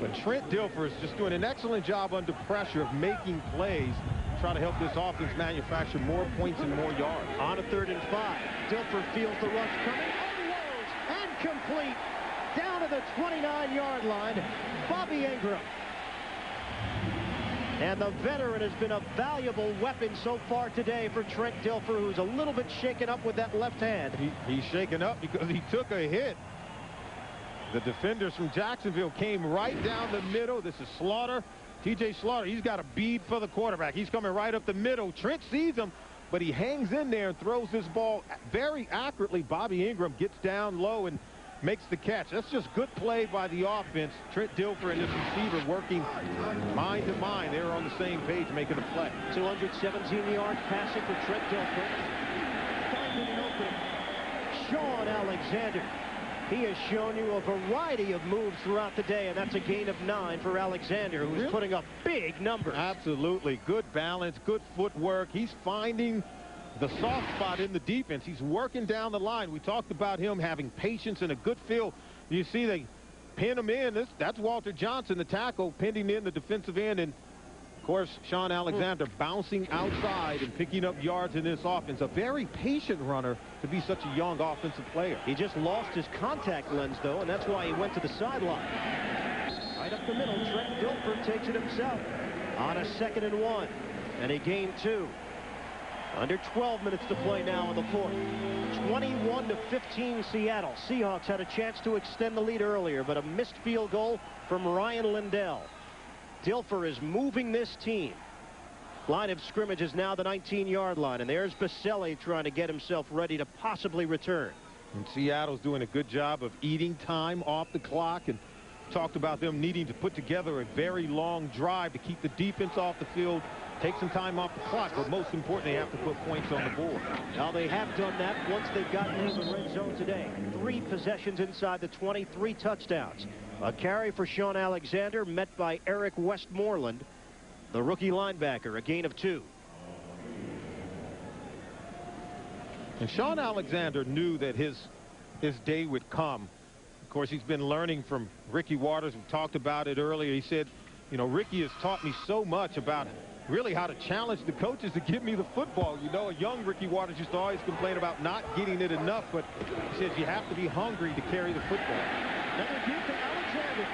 But Trent Dilfer is just doing an excellent job under pressure of making plays, trying to help this offense manufacture more points and more yards. On a 3rd and 5. Dilfer feels the rush coming. Unloads and complete down to the 29-yard line. Bobby Ingram. And the veteran has been a valuable weapon so far today for Trent Dilfer, who's a little bit shaken up with that left hand. He's shaken up because he took a hit. The defenders from Jacksonville came right down the middle. This is Slaughter. T.J. Slaughter, he's got a bead for the quarterback. He's coming right up the middle. Trent sees him, but he hangs in there and throws this ball very accurately. Bobby Ingram gets down low and makes the catch. That's just good play by the offense. Trent Dilfer and this receiver working mind to mind. They're on the same page making a play. 217 yards passing for Trent Dilfer. Finding an opening. Sean Alexander. He has shown you a variety of moves throughout the day, and that's a gain of 9 for Alexander, who's putting up big numbers. Absolutely. Good balance, good footwork. He's finding the soft spot in the defense. He's working down the line. We talked about him having patience and a good feel. You see they pin him in. That's Walter Johnson, the tackle, pinning in the defensive end. And, of course, Sean Alexander bouncing outside and picking up yards in this offense. A very patient runner to be such a young offensive player. He just lost his contact lens, though, and that's why he went to the sideline. Right up the middle, Trent Dilfer takes it himself on a 2nd and 1. And he gained 2. Under 12 minutes to play now in the 4th. 21-15 Seattle. Seahawks had a chance to extend the lead earlier, but a missed field goal from Ryan Lindell. Dilfer is moving this team. Line of scrimmage is now the 19-yard line, and there's Baselli trying to get himself ready to possibly return. And Seattle's doing a good job of eating time off the clock, and talked about them needing to put together a very long drive to keep the defense off the field, take some time off the clock, but most importantly, they have to put points on the board. Now, they have done that once they've gotten into the red zone today. 3 possessions inside the 23 touchdowns. A carry for Sean Alexander, met by Eric Westmoreland, the rookie linebacker, a gain of 2. And Sean Alexander knew that his day would come. Of course, he's been learning from Ricky Waters. We talked about it earlier. He said, you know, Ricky has taught me so much about really how to challenge the coaches to give me the football. You know, a young Ricky Waters used to always complain about not getting it enough, but he says you have to be hungry to carry the football. Another give to Alexander.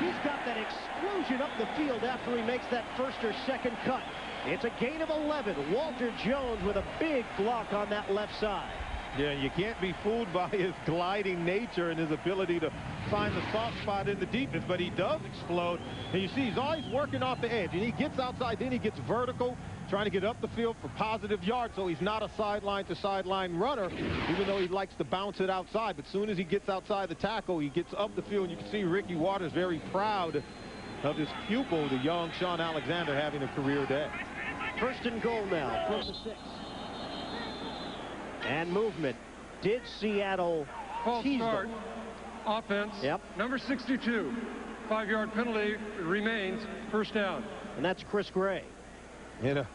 He's got that explosion up the field after he makes that 1st or 2nd cut. It's a gain of 11. Walter Jones with a big block on that left side. Yeah, you can't be fooled by his gliding nature and his ability to find the soft spot in the defense, but he does explode. And you see he's always working off the edge, and he gets outside, then he gets vertical, trying to get up the field for positive yards, so he's not a sideline-to-sideline runner, even though he likes to bounce it outside. But as soon as he gets outside the tackle, he gets up the field, and you can see Ricky Waters very proud of his pupil, the young Sean Alexander, having a career day. 1st and goal now from the 6. And movement. Did Seattle tease start. them? Offense. Yep. Number 62. 5-yard penalty remains. 1st down. And that's Chris Gray. You know,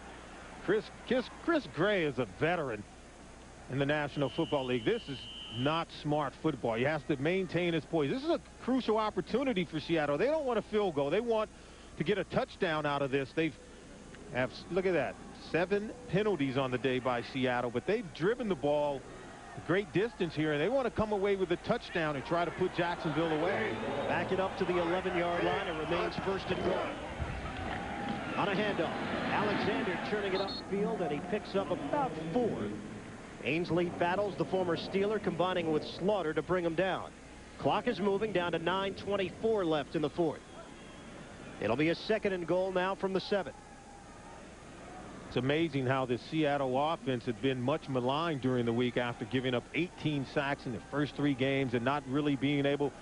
Chris Gray is a veteran in the National Football League. This is not smart football. He has to maintain his poise. This is a crucial opportunity for Seattle. They don't want a field goal. They want to get a touchdown out of this. Look at that. 7 penalties on the day by Seattle, but they've driven the ball a great distance here, and they want to come away with a touchdown and try to put Jacksonville away. Back it up to the 11-yard line. It remains 1st and goal. On a handoff, Alexander turning it upfield, and he picks up about 4. Ainsley battles the former Steeler, combining with Slaughter to bring him down. Clock is moving down to 9:24 left in the 4th. It'll be a 2nd and goal now from the 7. It's amazing how the Seattle offense had been much maligned during the week after giving up 18 sacks in the first 3 games and not really being able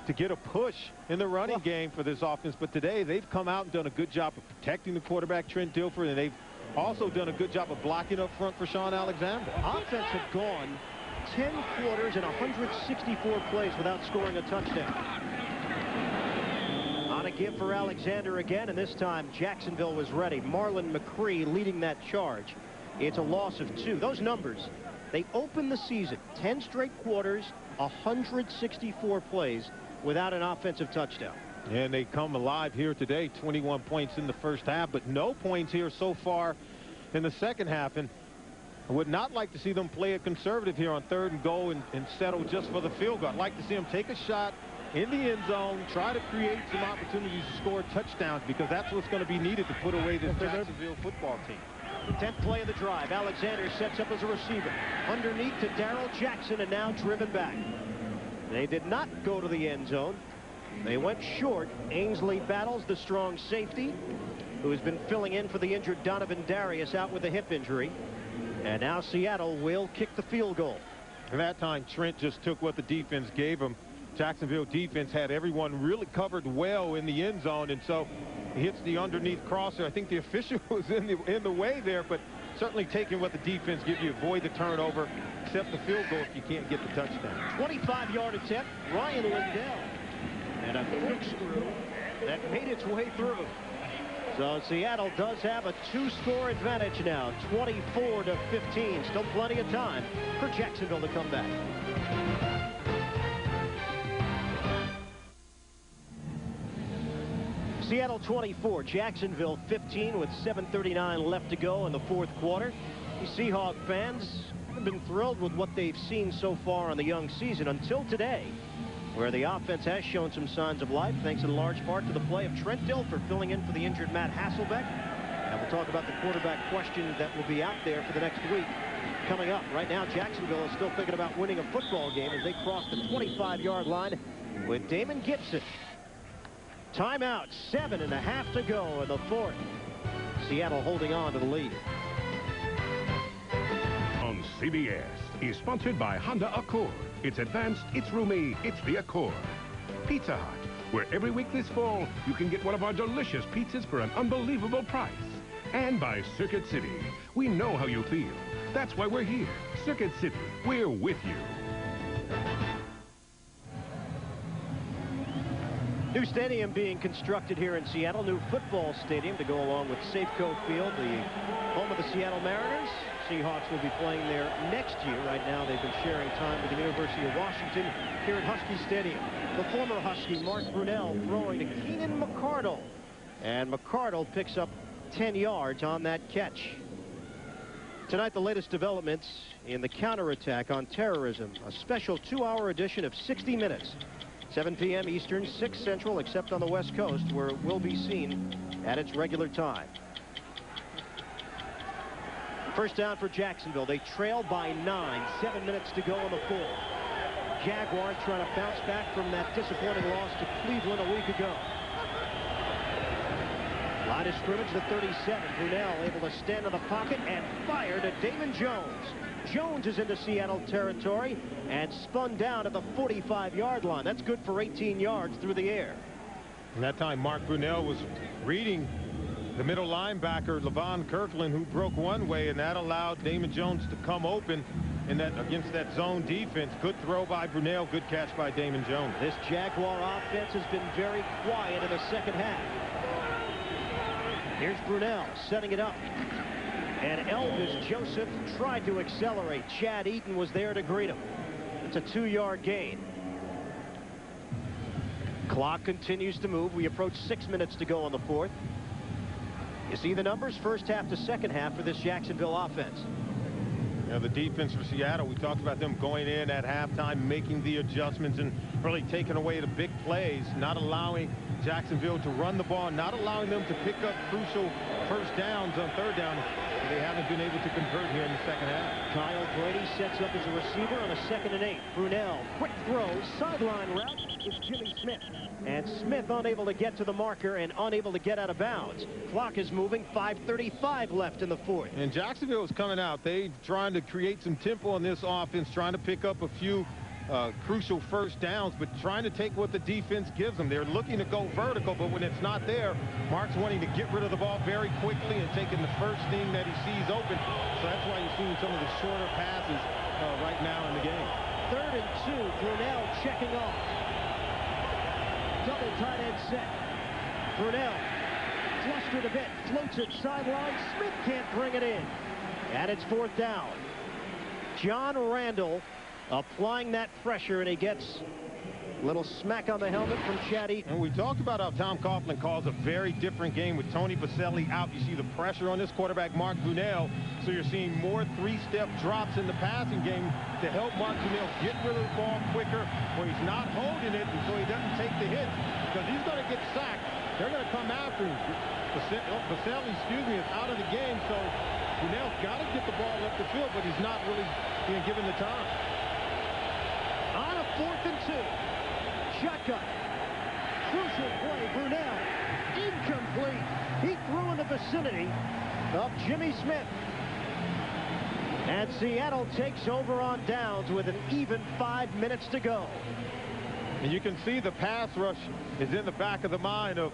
to get a push in the running game for this offense. But today they've come out and done a good job of protecting the quarterback, Trent Dilfer, and they've also done a good job of blocking up front for Sean Alexander. Offense had gone 10 quarters and 164 plays without scoring a touchdown. On a give for Alexander again, and this time Jacksonville was ready. Marlon McCree leading that charge. It's a loss of 2. Those numbers, they opened the season 10 straight quarters, 164 plays without an offensive touchdown. And they come alive here today. 21 points in the first half, but no points here so far in the second half. And I would not like to see them play it conservative here on 3rd and goal and settle just for the field goal. I'd like to see them take a shot in the end zone, try to create some opportunities to score touchdowns, because that's what's going to be needed to put away this Jacksonville football team. The 10th play of the drive. Alexander sets up as a receiver. Underneath to Darrell Jackson, and now driven back. They did not go to the end zone. They went short. Ainsley battles the strong safety, who has been filling in for the injured Donovan Darius, out with a hip injury. And now Seattle will kick the field goal. At that time, Trent just took what the defense gave him. Jacksonville defense had everyone really covered well in the end zone, and so he hits the underneath crosser. I think the official was in the way there, but certainly taking what the defense gives you. Avoid the turnover, accept the field goal if you can't get the touchdown. 25-yard attempt. Ryan Lindell. And a corkscrew that made its way through. So Seattle does have a 2-score advantage now, 24-15. Still plenty of time for Jacksonville to come back. Seattle 24, Jacksonville 15, with 7:39 left to go in the fourth quarter. The Seahawks fans have been thrilled with what they've seen so far on the young season until today, where the offense has shown some signs of life, thanks in large part to the play of Trent Dilfer filling in for the injured Matt Hasselbeck. And we'll talk about the quarterback question that will be out there for the next week coming up. Right now, Jacksonville is still thinking about winning a football game as they cross the 25-yard line with Damon Gibson. Timeout, 7.5 to go in the fourth. Seattle holding on to the lead. On CBS is sponsored by Honda Accord. It's advanced, it's roomy, it's the Accord. Pizza Hut, where every week this fall you can get one of our delicious pizzas for an unbelievable price. And by Circuit City. We know how you feel. That's why we're here. Circuit City, we're with you. New stadium being constructed here in Seattle. New football stadium to go along with Safeco Field, the home of the Seattle Mariners. Seahawks will be playing there next year. Right now they've been sharing time with the University of Washington here at Husky Stadium. The former Husky, Mark Brunell, throwing to Keenan McCardle. And McCardle picks up 10 yards on that catch. Tonight, the latest developments in the counterattack on terrorism. A special 2-hour edition of 60 Minutes. 7 p.m. Eastern, 6 Central, except on the West Coast, where it will be seen at its regular time. First down for Jacksonville. They trail by 9. 7 minutes to go in the fourth. Jaguars trying to bounce back from that disappointing loss to Cleveland a week ago. Line of scrimmage, the 37. Brunell able to stand in the pocket and fire to Damon Jones. Jones is into Seattle territory and spun down at the 45-yard line. That's good for 18 yards through the air. And that time, Mark Brunell was reading the middle linebacker, Levon Kirkland, who broke one way, and that allowed Damon Jones to come open in that against that zone defense. Good throw by Brunell, good catch by Damon Jones. This Jaguar offense has been very quiet in the second half. Here's Brunell setting it up. And Elvis Joseph tried to accelerate. Chad Eaton was there to greet him. It's a 2-yard gain. Clock continues to move. We approach 6 minutes to go in the fourth. You see the numbers, first half to second half for this Jacksonville offense. You know, the defense for Seattle, we talked about them going in at halftime, making the adjustments and really taking away the big plays, not allowing Jacksonville to run the ball, not allowing them to pick up crucial first downs on third down. They haven't been able to convert here in the second half. Kyle Brady sets up as a receiver on a 2nd and 8. Brunell, quick throw, sideline route. It's Jimmy Smith. And Smith unable to get to the marker and unable to get out of bounds. Clock is moving, 5:35 left in the fourth. And Jacksonville is coming out. They're trying to create some tempo on this offense, trying to pick up a few crucial first downs, but trying to take what the defense gives them. They're looking to go vertical, but when it's not there, Mark's wanting to get rid of the ball very quickly and taking the first thing that he sees open. So that's why you're seeing some of the shorter passes right now in the game. 3rd and 2. Brunell checking off. Double tight end set. Brunell flustered a bit, floats it sideline. Smith can't bring it in. And it's 4th down. John Randall applying that pressure, and he gets Little smack on the helmet from Chad Eaton. And we talked about how Tom Coughlin calls a very different game with Tony Baselli out. You see the pressure on this quarterback, Mark Brunell. So you're seeing more three-step drops in the passing game to help Mark Brunell get rid of the ball quicker when he's not holding it, and so he doesn't take the hit. Because he's going to get sacked. They're going to come after him. Baselli, is out of the game, so Brunell's got to get the ball up the field, but he's not really being given the time. On a 4th and 2. Shotgun. Crucial play. Brunell. Incomplete. He threw in the vicinity of Jimmy Smith. And Seattle takes over on downs with an even 5 minutes to go. And you can see the pass rush is in the back of the mind of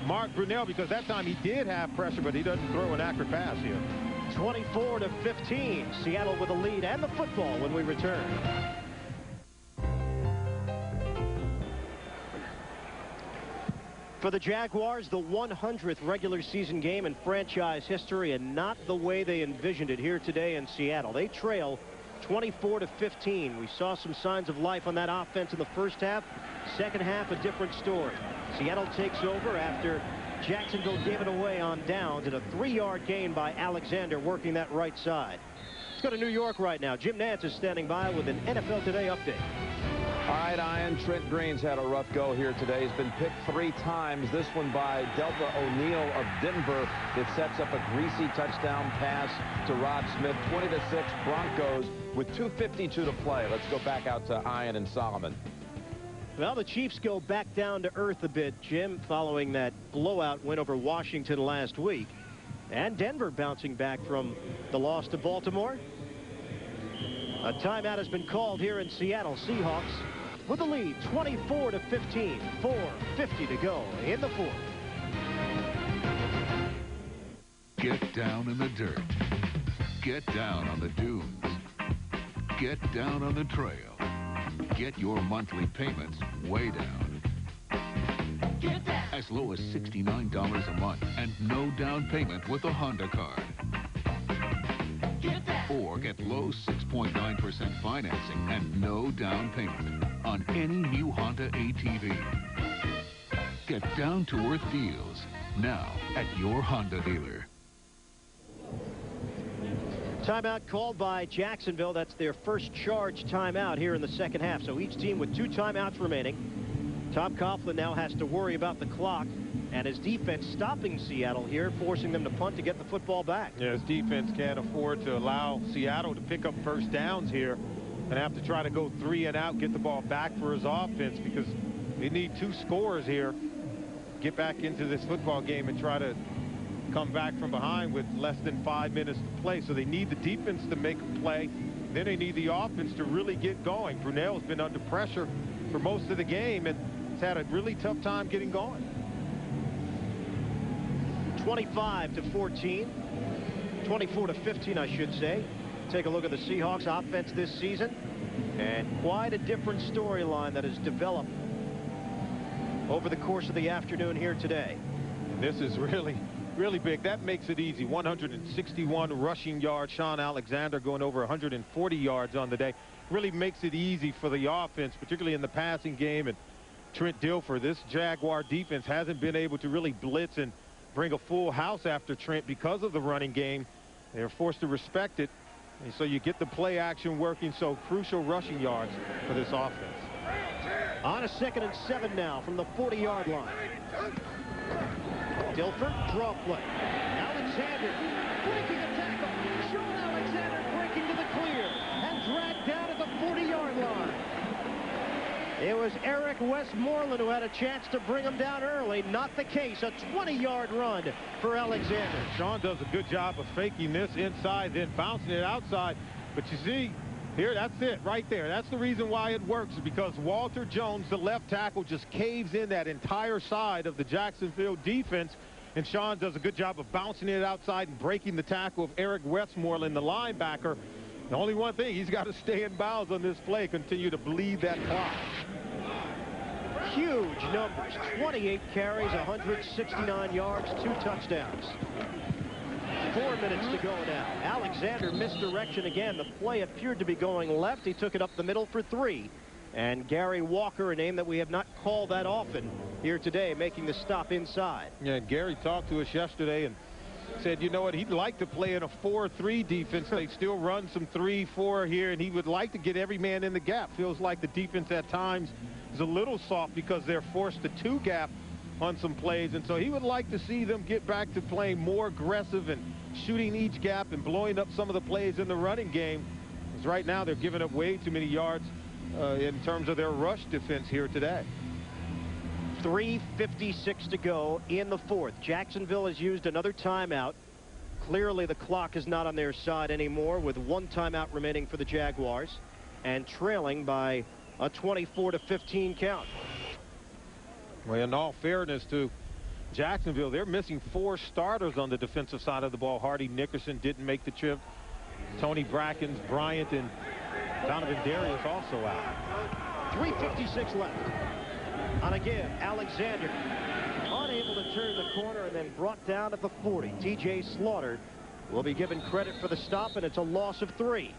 Mark Brunell, because that time he did have pressure, but he doesn't throw an accurate pass here. 24-15. Seattle with a lead and the football when we return. For the Jaguars, the 100th regular season game in franchise history, and not the way they envisioned it here today in Seattle. They trail 24-15. We saw some signs of life on that offense in the first half. Second half, a different story. Seattle takes over after Jacksonville gave it away on downs, and a 3-yard gain by Alexander working that right side. Let's go to New York right now. Jim Nantz is standing by with an NFL Today update. All right, Ian, Trent Green's had a rough go here today. He's been picked 3 times. This one by Delta O'Neal of Denver. It sets up a greasy touchdown pass to Rod Smith. 20-6 Broncos with 2:52 to play. Let's go back out to Ian and Solomon. Well, the Chiefs go back down to earth a bit, Jim, following that blowout win over Washington last week. And Denver bouncing back from the loss to Baltimore. A timeout has been called here in Seattle. Seahawks with the lead, 24-15. 4:50 to go in the 4th. Get down in the dirt. Get down on the dunes. Get down on the trail. Get your monthly payments way down. Get down. As low as $69 a month and no down payment with a Honda card. Get down. Or get low 6.9% financing and no down payment on any new Honda ATV. Get down to earth deals now at your Honda dealer. Timeout called by Jacksonville. That's their first charge timeout here in the second half. So each team with 2 timeouts remaining. Tom Coughlin now has to worry about the clock and his defense stopping Seattle here, forcing them to punt to get the football back. Yeah, his defense can't afford to allow Seattle to pick up first downs here and have to try to go 3 and out, get the ball back for his offense, because they need 2 scores here. Get back into this football game and try to come back from behind with less than 5 minutes to play. So they need the defense to make a play. Then they need the offense to really get going. Brunell's been under pressure for most of the game and has had a really tough time getting going. 25-14. 24-15, I should say. Take a look at the Seahawks offense this season, and quite a different storyline that has developed over the course of the afternoon here today. And this is really big. That makes it easy. 161 rushing yards. Sean Alexander going over 140 yards on the day. Really makes it easy for the offense, particularly in the passing game. And Trent Dilfer, this Jaguar defense hasn't been able to really blitz and bring a full house after Trent because of the running game. They're forced to respect it. And so you get the play action working. So crucial rushing yards for this offense. On a 2nd and 7 now from the 40-yard line. Dilfer, draw play. Alexander breaking a tackle. Sean Alexander breaking to the clear and dragged down at the 40-yard line. It was Eric Westmoreland who had a chance to bring him down early. Not the case. A 20-yard run for Alexander. Sean does a good job of faking this inside, then bouncing it outside. But you see, here, that's it right there. That's the reason why it works, because Walter Jones, the left tackle, just caves in that entire side of the Jacksonville defense. And Sean does a good job of bouncing it outside and breaking the tackle of Eric Westmoreland, the linebacker. The only one thing, he's got to stay in bounds on this play, continue to bleed that clock. Huge numbers. 28 carries, 169 yards, 2 touchdowns. 4 minutes to go now. Alexander misdirection again. The play appeared to be going left. He took it up the middle for 3. And Gary Walker, a name that we have not called that often here today, making the stop inside. Yeah, Gary talked to us yesterday and said, you know what, he'd like to play in a 4-3 defense. They still run some 3-4 here, and he would like to get every man in the gap. Feels like the defense at times is a little soft because they're forced to 2-gap on some plays, and so he would like to see them get back to playing more aggressive and shooting each gap and blowing up some of the plays in the running game. Because right now they're giving up way too many yards in terms of their rush defense here today. 3:56 to go in the fourth. Jacksonville has used another timeout. Clearly the clock is not on their side anymore, with one timeout remaining for the Jaguars and trailing by a 24-15 count. Well, in all fairness to Jacksonville, they're missing 4 starters on the defensive side of the ball. Hardy Nickerson didn't make the trip. Tony Brackens, Bryant, and Donovan Darius also out. 3:56 left. On a give, Alexander unable to turn the corner and then brought down at the 40. TJ Slaughter will be given credit for the stop, and it's a loss of 3.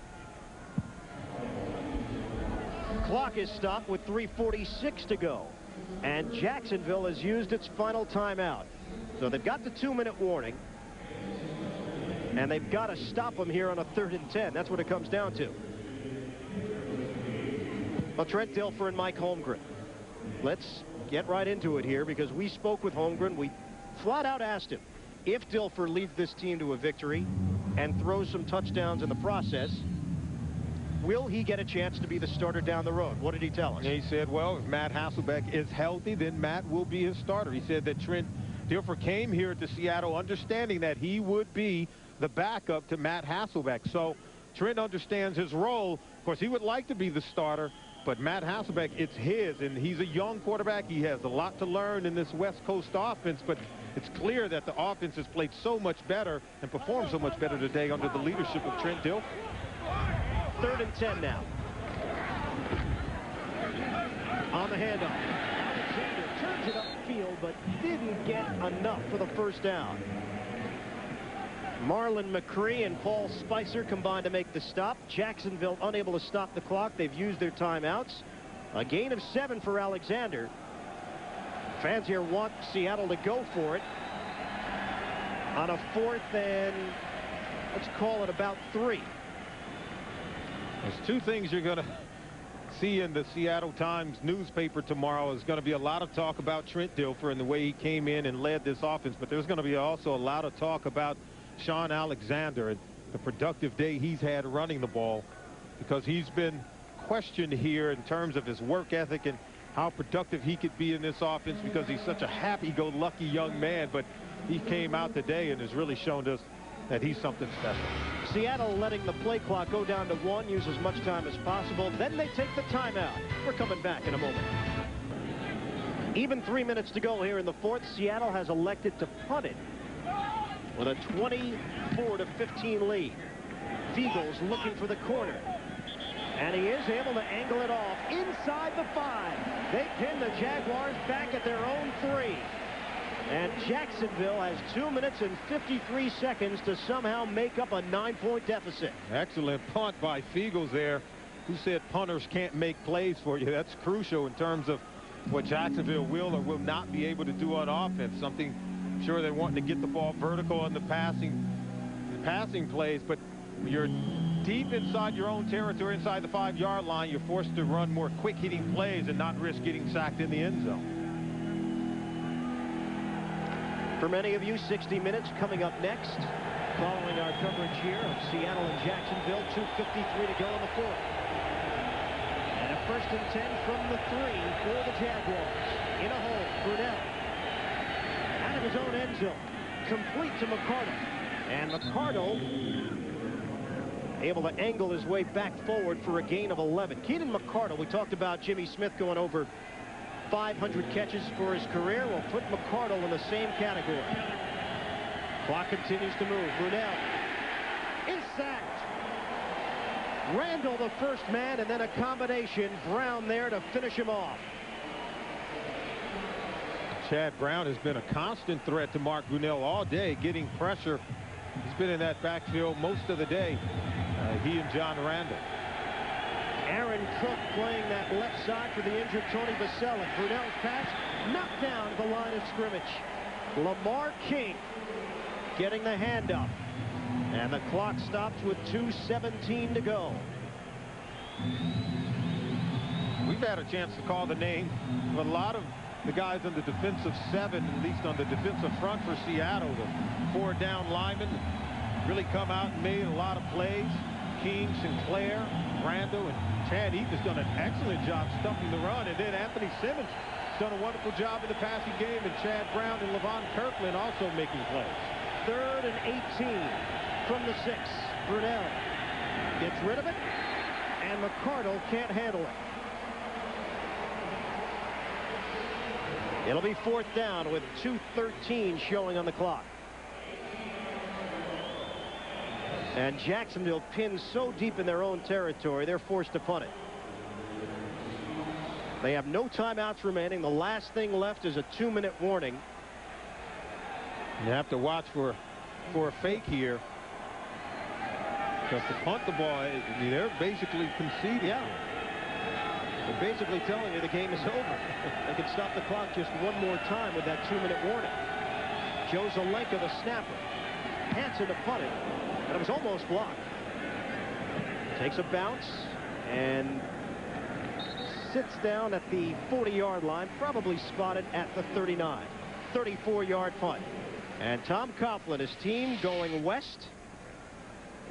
Clock is stopped with 3:46 to go. And Jacksonville has used its final timeout. So they've got the 2-minute warning. And they've got to stop them here on a 3rd and 10. That's what it comes down to. Well, Trent Dilfer and Mike Holmgren. Let's get right into it here, because we spoke with Holmgren. We flat out asked him, if Dilfer leads this team to a victory and throws some touchdowns in the process, will he get a chance to be the starter down the road? What did he tell us? He said, well, if Matt Hasselbeck is healthy, then Matt will be his starter. He said that Trent Dilfer came here to Seattle understanding that he would be the backup to Matt Hasselbeck. So Trent understands his role. Of course, he would like to be the starter, but Matt Hasselbeck, it's his, and he's a young quarterback. He has a lot to learn in this West Coast offense, but it's clear that the offense has played so much better and performed so much better today under the leadership of Trent Dilfer. 3rd and 10 now. On the handoff. Alexander turns it upfield, but didn't get enough for the first down. Marlon McCree and Paul Spicer combined to make the stop. Jacksonville unable to stop the clock. They've used their timeouts. A gain of 7 for Alexander. Fans here want Seattle to go for it on a 4th and, let's call it, about 3. There's 2 things you're going to see in the Seattle Times newspaper tomorrow. There's going to be a lot of talk about Trent Dilfer and the way he came in and led this offense, but there's going to be also a lot of talk about Sean Alexander and the productive day he's had running the ball, because he's been questioned here in terms of his work ethic and how productive he could be in this offense, because he's such a happy-go-lucky young man. But he came out today and has really shown us that he's something special. Seattle letting the play clock go down to 1, use as much time as possible. Then they take the timeout. We're coming back in a moment. Even 3 minutes to go here in the 4th. Seattle has elected to punt it with a 24-15 lead. Fiegels looking for the corner. And he is able to angle it off inside the 5. They pin the Jaguars back at their own 3. And Jacksonville has 2 minutes and 53 seconds to somehow make up a 9-point deficit. Excellent punt by Fiegels there. Who said punters can't make plays for you? That's crucial in terms of what Jacksonville will or will not be able to do on offense. Something I'm sure they're wanting to get the ball vertical on the passing plays, but you're deep inside your own territory, inside the 5-yard line. You're forced to run more quick-hitting plays and not risk getting sacked in the end zone. For many of you, 60 minutes coming up next, following our coverage here of Seattle and Jacksonville. 2:53 to go in the 4th. And a 1st and 10 from the 3 for the Jaguars. In a hole, Brunell out of his own end zone, complete to McCardle. And McCardle able to angle his way back forward for a gain of 11. Keenan McCardle, we talked about Jimmy Smith going over 500 catches for his career. We'll put McCardle in the same category. Clock continues to move. Brunell is sacked. Randall the first man, and then a combination. Brown there to finish him off. Chad Brown has been a constant threat to Mark Brunell all day, getting pressure. He's been in that backfield most of the day. He and John Randall. Aaron Cook playing that left side for the injured Tony Vaselli. Brunell's pass knocked down at the line of scrimmage. Lamar King getting the hand up. And the clock stops with 2:17 to go. We've had a chance to call the name of a lot of the guys on the defensive 7, at least on the defensive front for Seattle. The 4 down linemen really come out and made a lot of plays. King, Sinclair, Rando, and Chad Heath has done an excellent job stuffing the run. And then Anthony Simmons has done a wonderful job in the passing game. And Chad Brown and Levon Kirkland also making plays. 3rd and 18 from the 6. Brunell gets rid of it, and McCardle can't handle it. It'll be 4th down with 2:13 showing on the clock. And Jacksonville pinned so deep in their own territory, they're forced to punt it. They have no timeouts remaining. The last thing left is a 2-minute warning. You have to watch for a fake here. Because to punt the ball, they're basically conceding. Yeah. They're basically telling you the game is over. They can stop the clock just one more time with that 2-minute warning. Joe Zelenka, the snapper, Hansen to punt it, and it was almost blocked. Takes a bounce and sits down at the 40-yard line, probably spotted at the 39. 34-yard punt. And Tom Coughlin, his team going west,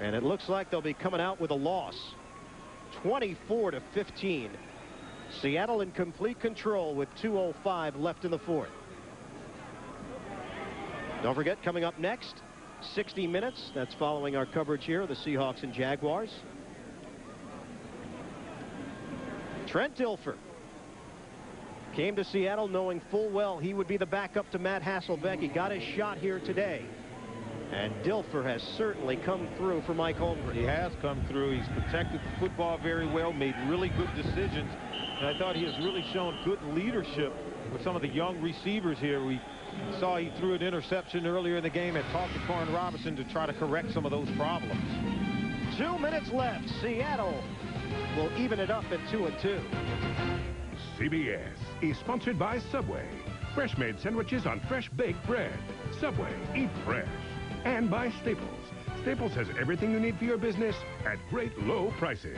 and it looks like they'll be coming out with a loss. 24-15. Seattle in complete control with 2:05 left in the 4th. Don't forget, coming up next, 60 Minutes. That's following our coverage here of the Seahawks and Jaguars. Trent Dilfer came to Seattle knowing full well he would be the backup to Matt Hasselbeck. He got his shot here today. And Dilfer has certainly come through for Mike Holmgren. He has come through. He's protected the football very well, made really good decisions. And I thought he has really shown good leadership with some of the young receivers here. We saw he threw an interception earlier in the game and talked to Corn Robinson to try to correct some of those problems. 2 minutes left. Seattle will even it up at 2-2. CBS is sponsored by Subway. Fresh made sandwiches on fresh baked bread. Subway, eat fresh. And by Staples. Staples has everything you need for your business at great low prices.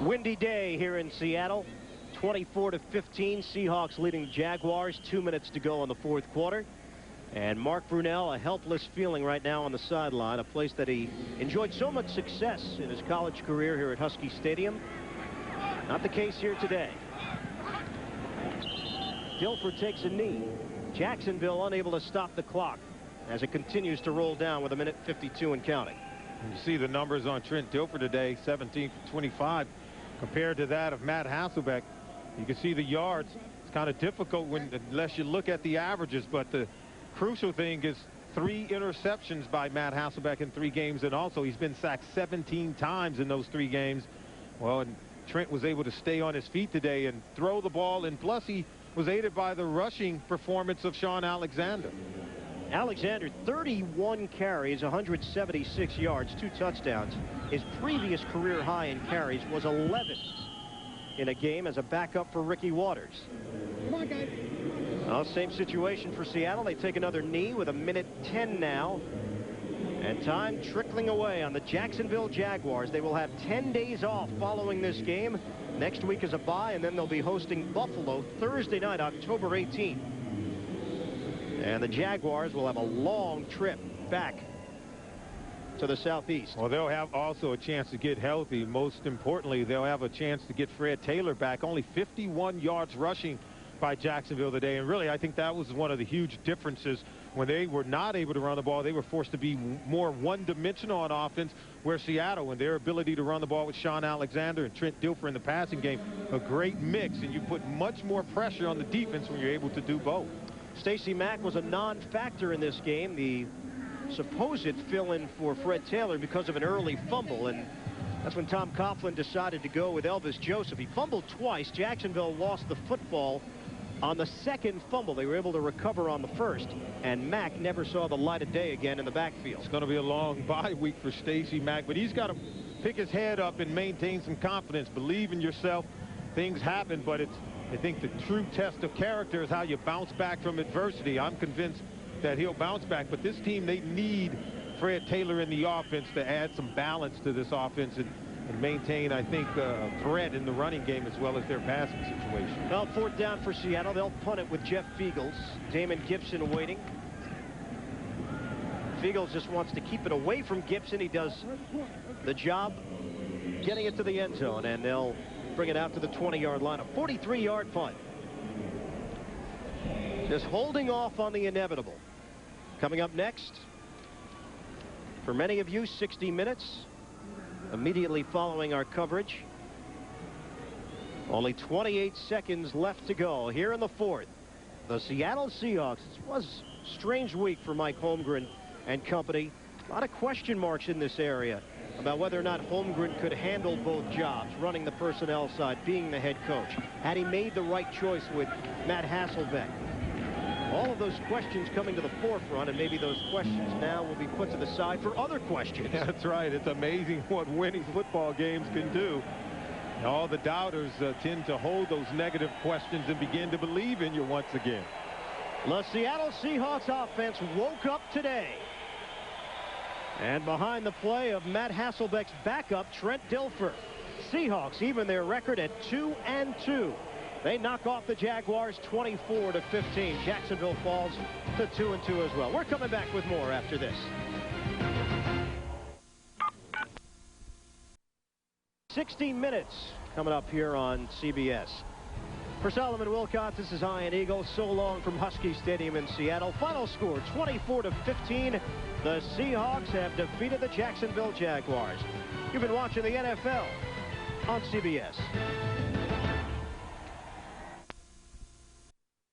Windy day here in Seattle. 24-15. Seahawks leading the Jaguars. 2 minutes to go in the 4th quarter. And Mark Brunell, a helpless feeling right now on the sideline, a place that he enjoyed so much success in his college career here at Husky Stadium. Not the case here today. Dilfer takes a knee. Jacksonville unable to stop the clock as it continues to roll down with 1:52 and counting. You see the numbers on Trent Dilfer today, 17 for 25, compared to that of Matt Hasselbeck. You can see the yards. It's kind of difficult unless you look at the averages, but the crucial thing is 3 interceptions by Matt Hasselbeck in 3 games, and also he's been sacked 17 times in those 3 games. Well, and Trent was able to stay on his feet today and throw the ball, and plus he was aided by the rushing performance of Sean Alexander. Alexander, 31 carries, 176 yards, 2 touchdowns. His previous career high in carries was 11 in a game as a backup for Ricky Waters. Come on, guys. Well, same situation for Seattle. They take another knee with 1:10 now. And time trickling away on the Jacksonville Jaguars. They will have 10 days off following this game. Next week is a bye, and then they'll be hosting Buffalo Thursday night, October 18th. And the Jaguars will have a long trip back to the southeast. Well, they'll have also a chance to get healthy. Most importantly, they'll have a chance to get Fred Taylor back. Only 51 yards rushing by Jacksonville today. And really, I think that was one of the huge differences. When they were not able to run the ball, they were forced to be more one-dimensional on offense, where Seattle, and their ability to run the ball with Sean Alexander and Trent Dilfer in the passing game, a great mix, and you put much more pressure on the defense when you're able to do both. Stacey Mack was a non-factor in this game, the supposed fill-in for Fred Taylor because of an early fumble, and that's when Tom Coughlin decided to go with Elvis Joseph. He fumbled twice. Jacksonville lost the football on the second fumble. They were able to recover on the first, and Mack never saw the light of day again in the backfield. It's going to be a long bye week for Stacey Mack, but he's got to pick his head up and maintain some confidence. Believe in yourself. Things happen, but I think the true test of character is how you bounce back from adversity. I'm convinced that he'll bounce back, but this team, they need Fred Taylor in the offense to add some balance to this offense and maintain, I think, threat in the running game as well as their passing situation. Well, 4th down for Seattle. They'll punt it with Jeff Fiegels. Damon Gibson waiting. Fiegels just wants to keep it away from Gibson. He does the job getting it to the end zone, and they'll bring it out to the 20-yard line. A 43-yard punt. Just holding off on the inevitable. Coming up next, for many of you, 60 minutes. Immediately following our coverage. Only 28 seconds left to go here in the 4th. The Seattle Seahawks. It was a strange week for Mike Holmgren and company. A lot of question marks in this area about whether or not Holmgren could handle both jobs, running the personnel side, being the head coach. Had he made the right choice with Matt Hasselbeck? All of those questions coming to the forefront, and maybe those questions now will be put to the side for other questions. Yeah, that's right. It's amazing what winning football games can do. All the doubters tend to hold those negative questions and begin to believe in you once again. The Seattle Seahawks offense woke up today. And behind the play of Matt Hasselbeck's backup, Trent Dilfer. Seahawks even their record at 2-2. They knock off the Jaguars 24-15. Jacksonville falls to 2-2 as well. We're coming back with more after this. 60 minutes coming up here on CBS. For Solomon Wilcott, this is Ian Eagle. So long from Husky Stadium in Seattle. Final score 24-15. The Seahawks have defeated the Jacksonville Jaguars. You've been watching the NFL on CBS.